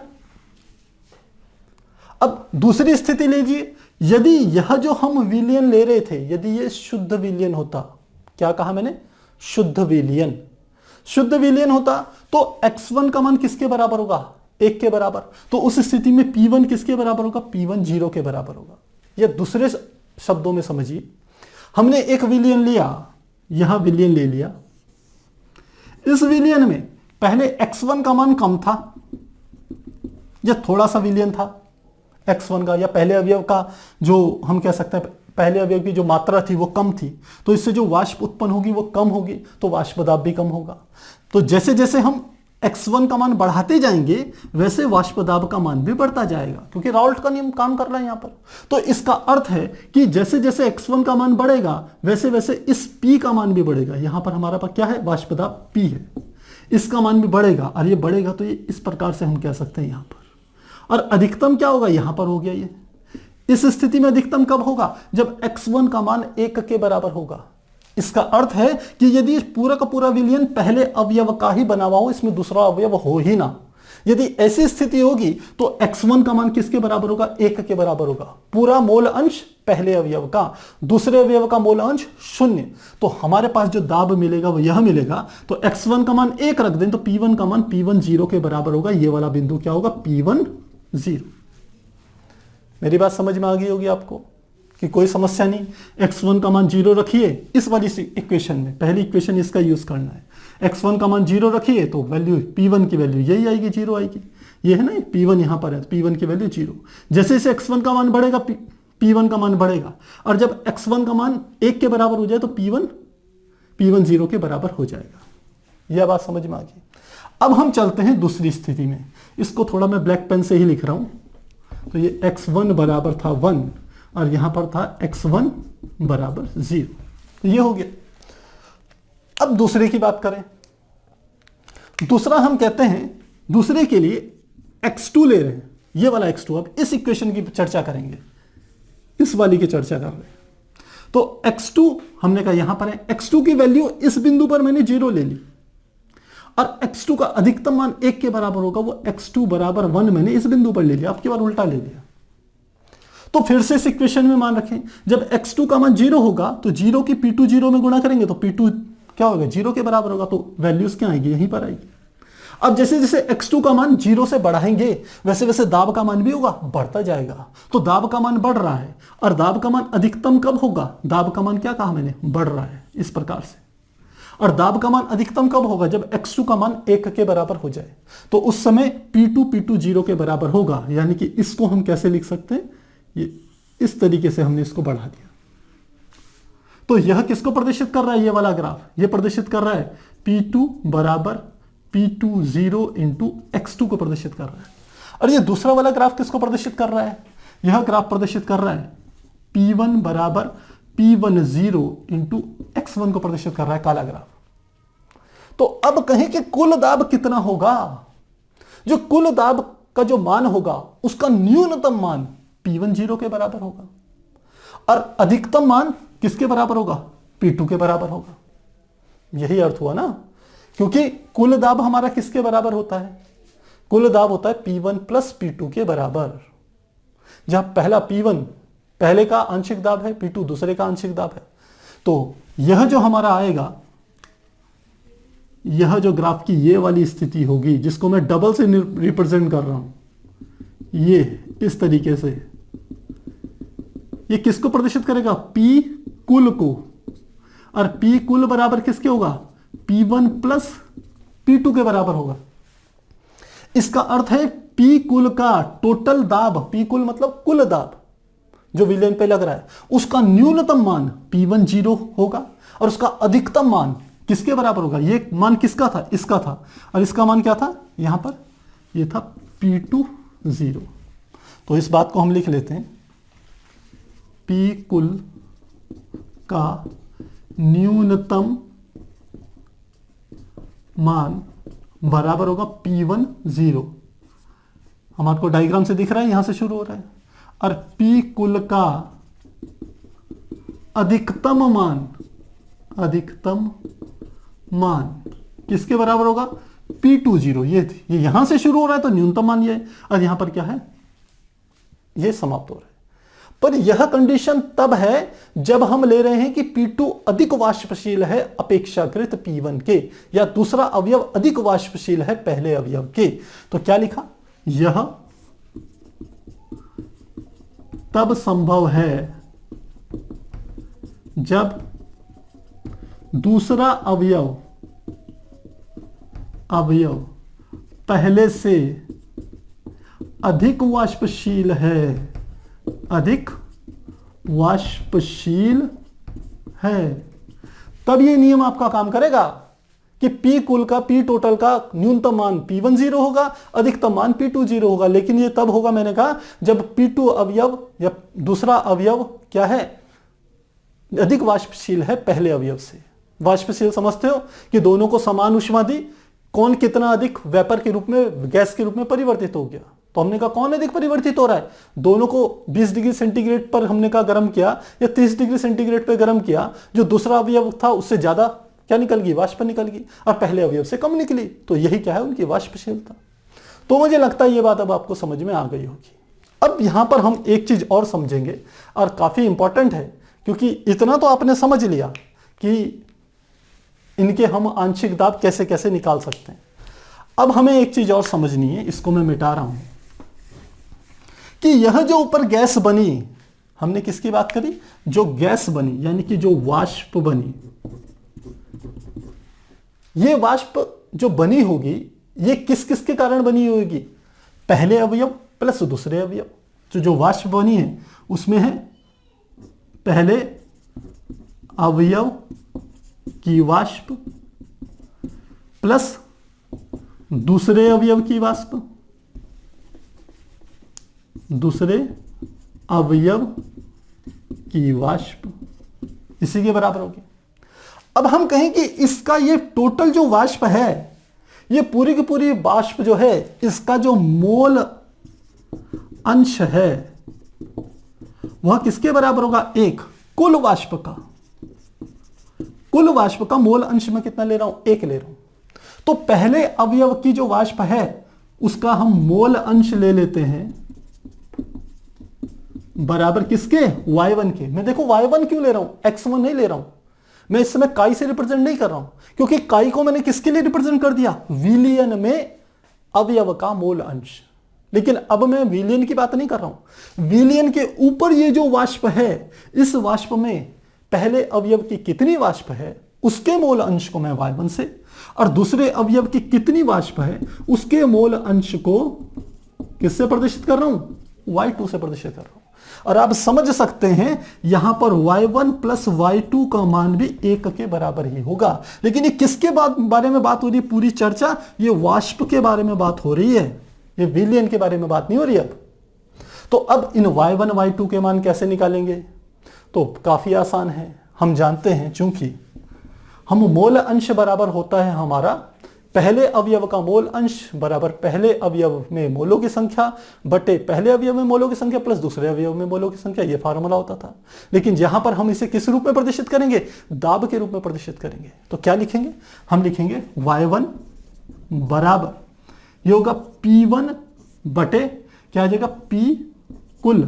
अब दूसरी स्थिति लीजिए, यदि यह जो हम विलयन ले रहे थे यदि ये शुद्ध विलयन होता, क्या कहा मैंने, शुद्ध विलयन, शुद्ध विलयन होता तो x1 का मान किसके बराबर होगा, 1 के बराबर। तो उस स्थिति में P1 किसके बराबर होगा, P1 0 के बराबर होगा। या दूसरे शब्दों में समझिए, हमने एक विलयन लिया, यहां विलयन ले लिया। इस विलयन में पहले x1 का मान कम था, यह थोड़ा सा विलयन था x1 का, या पहले अवयव का जो हम कह सकते हैं पहले अवयव की जो मात्रा थी वो कम थी, तो इससे जो वाष्प उत्पन्न होगी वो कम होगी, तो वाष्प दाब भी कम होगा। तो जैसे जैसे हम x1 का मान बढ़ाते जाएंगे वैसे वाष्प दाब का मान भी बढ़ता जाएगा, क्योंकि राउल्ट का नियम काम कर रहा है यहां पर। तो इसका अर्थ है कि जैसे जैसे x1 का मान बढ़ेगा वैसे वैसे इस P का मान भी बढ़ेगा। यहां पर हमारा पास क्या है, वाष्प दाब P है, इसका मान भी बढ़ेगा, और ये बढ़ेगा तो ये इस प्रकार से हम कह सकते हैं यहां पर। और अधिकतम क्या होगा, यहां पर हो गया ये। इस स्थिति में अधिकतम कब होगा, जब x1 का मान 1 के बराबर होगा। इसका अर्थ है कि यदि पूरा का पूरा विलयन पहले अवयव का ही बना हुआ हो, इसमें दूसरा अवयव हो ही ना, यदि ऐसी स्थिति होगी तो x1 का मान किसके बराबर होगा, 1 के बराबर होगा। पूरा मोल अंश पहले अवयव का, दूसरे अवयव का मोल अंश 0। तो हमारे पास जो दाब मिलेगा वो यह मिलेगा। तो x1 का मान 1 रख दें तो P1 का मान P1 0 के बराबर होगा। ये वाला बिंदु क्या होगा, P1 0। मेरी बात समझ में आ गई होगी आपको कि कोई समस्या नहीं। x1 का मान 0 रखिए इस वाली इक्वेशन में, पहली इक्वेशन इसका यूज करना है। x1 का मान 0 रखिए तो वैल्यू P1 की वैल्यू यही आएगी, 0 आएगी। ये है ना, P1 यहां पर है, P1 की वैल्यू 0। जैसे जैसे x1 का मान बढ़ेगा P1 का मान बढ़ेगा, और जब x1 का मान 1 के बराबर हो जाए तो P1 0 के बराबर हो जाएगा। यह बात समझ में आ गई। अब हम चलते हैं दूसरी स्थिति में। इसको थोड़ा मैं ब्लैक पेन से ही लिख रहा हूं। तो ये x1 बराबर था 1 और यहां पर था x1 बराबर 0। तो ये हो गया। अब दूसरे की बात करें। दूसरा हम कहते हैं, दूसरे के लिए x2 ले रहे हैं, ये वाला x2। अब इस इक्वेशन की चर्चा करेंगे, इस वाली की चर्चा कर रहे हैं। तो x2 हमने कहा यहां पर है, x2 की वैल्यू इस बिंदु पर मैंने 0 ले ली, और x2 का अधिकतम मान 1 के बराबर होगा। वो x2 बराबर 1 मैंने इस बिंदु पर ले लिया, आपकी बार उल्टा ले लिया। तो फिर से इस इक्वेशन में मान रखें, जब x2 का मान 0 होगा तो 0 की P2 0 में गुणा करेंगे तो P2 क्या होगा, 0 के बराबर होगा। तो वैल्यूज क्या आएगी, यहीं पर आएगी। अब जैसे जैसे x2 का मान 0 से बढ़ाएंगे वैसे वैसे दाब का मान भी होगा, बढ़ता जाएगा। तो दाब का मान बढ़ रहा है, और दाब का मान अधिकतम कब होगा, दाब का मान क्या कहा मैंने, बढ़ रहा है इस प्रकार से। और दाब का मान अधिकतम कब होगा, जब x2 का मान 1 के बराबर हो जाए। तो उस समय P2 0 के बराबर होगा। यानी कि इसको हम कैसे लिख सकते हैं, ये इस तरीके से हमने इसको बढ़ा दिया। तो यह किसको प्रदर्शित कर रहा है, ये वाला ग्राफ, ये प्रदर्शित कर रहा है P2 बराबर P2 0 इंटू x2 को प्रदर्शित कर रहा है। और ये दूसरा वाला ग्राफ किसको प्रदर्शित कर रहा है, यह ग्राफ प्रदर्शित कर रहा है P1 बराबर P1 0 इंटू x1 को प्रदर्शित कर रहा है, काला ग्राफ। तो अब कहें कि कुल दाब कितना होगा, जो कुल दाब का जो मान होगा उसका न्यूनतम मान P1 0 के बराबर होगा, और अधिकतम मान किसके बराबर होगा, P2 के बराबर होगा। यही अर्थ हुआ ना, क्योंकि कुल दाब हमारा किसके बराबर होता है, कुल दाब होता है P1 प्लस P2 के बराबर। जहां पहला P1 पहले का आंशिक दाब है, P2 दूसरे का आंशिक दाब है। तो यह जो हमारा आएगा, यह जो ग्राफ की ये वाली स्थिति होगी, जिसको मैं डबल से रिप्रेजेंट कर रहा हूं, ये इस तरीके से, ये किसको प्रदर्शित करेगा, P कुल को। और P कुल बराबर किसके होगा, P1 प्लस P2 के बराबर होगा। इसका अर्थ है P कुल का टोटल दाब, P कुल मतलब कुल दाब जो विलयन पे लग रहा है, उसका न्यूनतम मान P1 0 होगा, और उसका अधिकतम मान किसके बराबर होगा, ये मान किसका था, इसका था, और इसका मान क्या था, यहां पर ये था P2 0। तो इस बात को हम लिख लेते हैं, P कुल का न्यूनतम मान बराबर होगा P1 0। हमारे को डायग्राम से दिख रहा है, यहां से शुरू हो रहा है। और P कुल का अधिकतम मान किसके बराबर होगा, P2 0। ये यहां से शुरू हो रहा है तो न्यूनतम मान ये है, और यहां पर क्या है, ये समाप्त हो रहा है। पर यह कंडीशन तब है जब हम ले रहे हैं कि P2 अधिक वाष्पशील है अपेक्षाकृत P1 के, या दूसरा अवयव अधिक वाष्पशील है पहले अवयव के। तो क्या लिखा, यह तब संभव है जब दूसरा अवयव पहले से अधिक वाष्पशील है, अधिक वाष्पशील है। तब ये नियम आपका काम करेगा कि P कुल का, P टोटल का न्यूनतम मान P1 0 होगा, अधिकतम मान P2 0 होगा। लेकिन ये तब होगा, मैंने कहा, जब P2 अवयव या दूसरा अवयव क्या है, अधिक वाष्पशील है पहले अवयव से। वाष्पशील समझते हो कि दोनों को समान ऊष्मा दी, कौन कितना अधिक वेपर के रूप में, गैस के रूप में परिवर्तित हो गया। तो हमने कहा कौन अधिक परिवर्तित हो रहा है, दोनों को 20 डिग्री सेंटीग्रेड पर हमने कहा गर्म किया या 30 डिग्री सेंटीग्रेड पर गर्म किया, जो दूसरा अवयव था उससे ज्यादा क्या निकल गई, वाष्प निकल गई, और पहले अवयव से कम निकली। तो यही क्या है, उनकी वाष्पशीलता। तो मुझे लगता है ये बात अब आपको समझ में आ गई होगी। अब यहां पर हम एक चीज और समझेंगे, और काफी इंपॉर्टेंट है, क्योंकि इतना तो आपने समझ लिया कि इनके हम आंशिक दाब कैसे कैसे निकाल सकते हैं। अब हमें एक चीज और समझनी है, इसको मैं मिटा रहा हूं, कि यह जो ऊपर गैस बनी, हमने किसकी बात करी, जो गैस बनी यानी कि जो वाष्प बनी, ये वाष्प जो बनी होगी ये किस किस के कारण बनी होगी, पहले अवयव प्लस दूसरे अवयव। तो जो वाष्प बनी है उसमें है पहले अवयव की वाष्प प्लस दूसरे अवयव की वाष्प, दूसरे अवयव की वाष्प, इसी के बराबर होगी। अब हम कहें कि इसका ये टोटल जो वाष्प है, ये पूरी की पूरी वाष्प जो है, इसका जो मोल अंश है वह किसके बराबर होगा, एक, कुल वाष्प का। कुल वाष्प का मोल अंश में कितना ले रहा हूं, एक ले रहा हूं। तो पहले अवयव की जो वाष्प है उसका हम मोल अंश ले लेते हैं बराबर किसके, y1 के। मैं देखो y1 क्यों ले रहा हूं, x1 नहीं ले रहा हूं। मैं इस समय काई से रिप्रेजेंट नहीं कर रहा हूं, क्योंकि काई को मैंने किसके लिए रिप्रेजेंट कर दिया, विलियन में अवयव का मोल अंश। लेकिन अब मैं विलियन की बात नहीं कर रहा हूं, विलियन के ऊपर ये जो वाष्प है, इस वाष्प में पहले अवयव की कितनी वाष्प है उसके मोल अंश को मैं y1 से, और दूसरे अवयव की कितनी वाष्प है उसके मोल अंश को किससे प्रदर्शित कर रहा हूं, y2 से प्रदर्शित कर रहा हूं। और आप समझ सकते हैं यहां पर y1 प्लस y2 का मान भी 1 के बराबर ही होगा। लेकिन ये किसके बारे में बात हो रही है, पूरी चर्चा ये वाष्प के बारे में बात हो रही है, ये विलियन के बारे में बात नहीं हो रही अब। तो अब इन y1 y2 के मान कैसे निकालेंगे, तो काफी आसान है। हम जानते हैं चूंकि हम मोल अंश बराबर होता है हमारा पहले अवयव का मोल अंश बराबर पहले अवयव में मोलों की संख्या बटे पहले अवयव में मोलों की संख्या प्लस दूसरे अवयव में मोलों की संख्या, ये फार्मूला होता था। लेकिन यहां पर हम इसे किस रूप में प्रदर्शित करेंगे, दाब के रूप में प्रदर्शित करेंगे। तो क्या लिखेंगे, हम लिखेंगे y1 बराबर ये होगा P1 बटे क्या आ जाएगा, P कुल,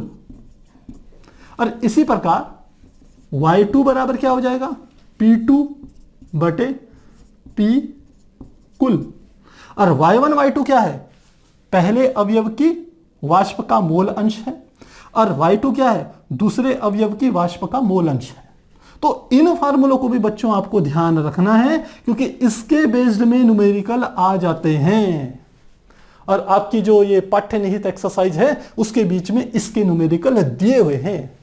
और इसी प्रकार y2 बराबर क्या हो जाएगा, P2 बटे P कुल। और y1 y2 क्या है, पहले अवयव की वाष्प का मोल अंश है, और y2 क्या है, दूसरे अवयव की वाष्प का मोल अंश है। तो इन फार्मूलों को भी बच्चों आपको ध्यान रखना है, क्योंकि इसके बेस्ड में न्यूमेरिकल आ जाते हैं, और आपकी जो ये पाठ्य निहित एक्सरसाइज है उसके बीच में इसके न्यूमेरिकल दिए हुए हैं।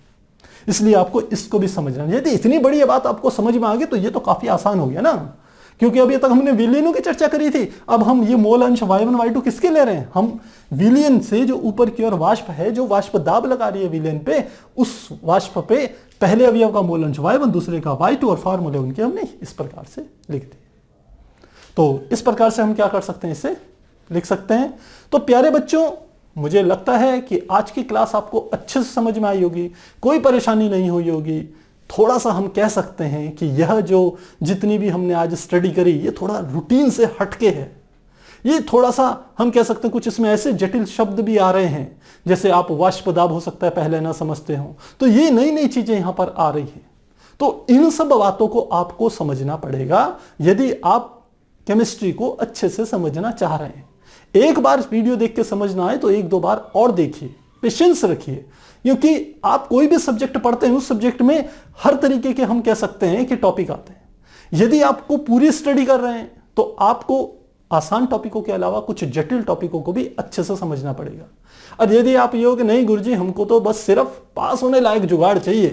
इसलिए आपको इसको भी समझना है। यदि इतनी बड़ी बात आपको समझ में आ गई तो ये तो काफी आसान हो गया ना, क्योंकि अभी तक हमने विलियनों की चर्चा करी थी। अब हम ये मोल अंश y1 y2 किसके ले रहे हैं, हम विलियन से जो ऊपर की ओर वाष्प है, जो वाष्प दाब लगा रही है विलियन पे, उस वाष्प पे पहले अवयव का मोल अंश y1 दूसरे का y2, और फार्मूले उनके हमने इस प्रकार से लिख दिए। तो इस प्रकार से हम क्या कर सकते हैं, इसे लिख सकते हैं। तो प्यारे बच्चों, मुझे लगता है कि आज की क्लास आपको अच्छे से समझ में आई होगी, कोई परेशानी नहीं हुई होगी। थोड़ा सा हम कह सकते हैं कि यह जो जितनी भी हमने आज स्टडी करी ये थोड़ा रूटीन से हटके है, ये थोड़ा सा हम कह सकते हैं कुछ इसमें ऐसे जटिल शब्द भी आ रहे हैं, जैसे आप वाष्पदाब हो सकता है पहले ना समझते हो, तो ये नई नई चीजें यहां पर आ रही हैं। तो इन सब बातों को आपको समझना पड़ेगा यदि आप केमिस्ट्री को अच्छे से समझना चाह रहे हैं। एक बार वीडियो देख के समझना आए तो एक दो बार और देखिए, पेशेंस रखिए, क्योंकि आप कोई भी सब्जेक्ट पढ़ते हैं उस सब्जेक्ट में हर तरीके के हम कह सकते हैं कि टॉपिक आते हैं। यदि आपको पूरी स्टडी कर रहे हैं तो आपको आसान टॉपिकों के अलावा कुछ जटिल टॉपिकों को भी अच्छे से समझना पड़ेगा। और यदि आप ये हो कि नहीं गुरुजी हमको तो बस सिर्फ पास होने लायक जुगाड़ चाहिए,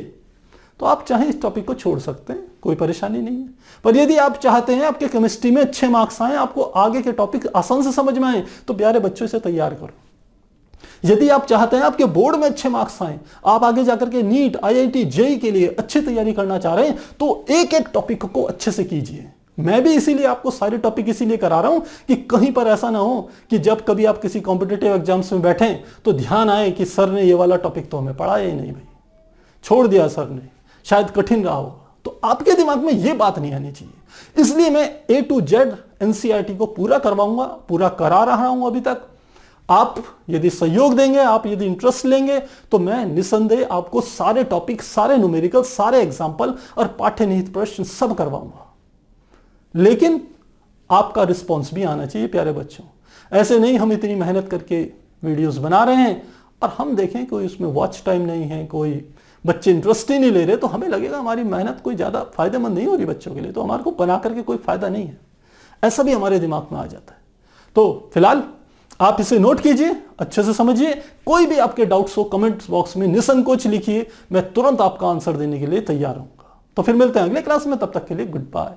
तो आप चाहे इस टॉपिक को छोड़ सकते हैं, कोई परेशानी नहीं है। पर यदि आप चाहते हैं आपके केमिस्ट्री में अच्छे मार्क्स आए, आपको आगे के टॉपिक आसान से समझ में आए, तो प्यारे बच्चों से तैयार करो। यदि आप चाहते हैं आपके बोर्ड में अच्छे मार्क्स आए, आप आगे जाकर के नीट, IIT, जेई के लिए अच्छी तैयारी करना चाह रहे हैं, तो एक एक टॉपिक को अच्छे से कीजिए। मैं भी इसीलिए आपको सारे टॉपिक इसीलिए करा रहा हूं कि कहीं पर ऐसा ना हो कि जब कभी आप किसी कॉम्पिटिटिव एग्जाम्स में बैठें तो ध्यान आए कि सर ने ये वाला टॉपिक तो हमें पढ़ाया ही नहीं, भाई छोड़ दिया सर ने, शायद कठिन रहा होगा। तो आपके दिमाग में ये बात नहीं आनी चाहिए। इसलिए मैं A to Z NCERT को पूरा करवाऊंगा, पूरा करा रहा हूं अभी तक। आप यदि सहयोग देंगे, आप यदि इंटरेस्ट लेंगे, तो मैं निसंदेह आपको सारे टॉपिक, सारे न्यूमेरिकल, सारे एग्जाम्पल और पाठ्यनिहित प्रश्न सब करवाऊंगा। लेकिन आपका रिस्पॉन्स भी आना चाहिए प्यारे बच्चों। ऐसे नहीं हम इतनी मेहनत करके वीडियोस बना रहे हैं और हम देखें कोई उसमें वॉच टाइम नहीं है, कोई बच्चे इंटरेस्ट ही नहीं ले रहे, तो हमें लगेगा हमारी मेहनत कोई ज़्यादा फायदेमंद नहीं हो रही बच्चों के लिए, तो हमारे को बना करके कोई फायदा नहीं है। ऐसा भी हमारे दिमाग में आ जाता है। तो फिलहाल आप इसे नोट कीजिए, अच्छे से समझिए। कोई भी आपके डाउट्स हो कमेंट्स बॉक्स में निसंकोच लिखिए, मैं तुरंत आपका आंसर देने के लिए तैयार हूँगा। तो फिर मिलते हैं अगले क्लास में, तब तक के लिए गुड बाय।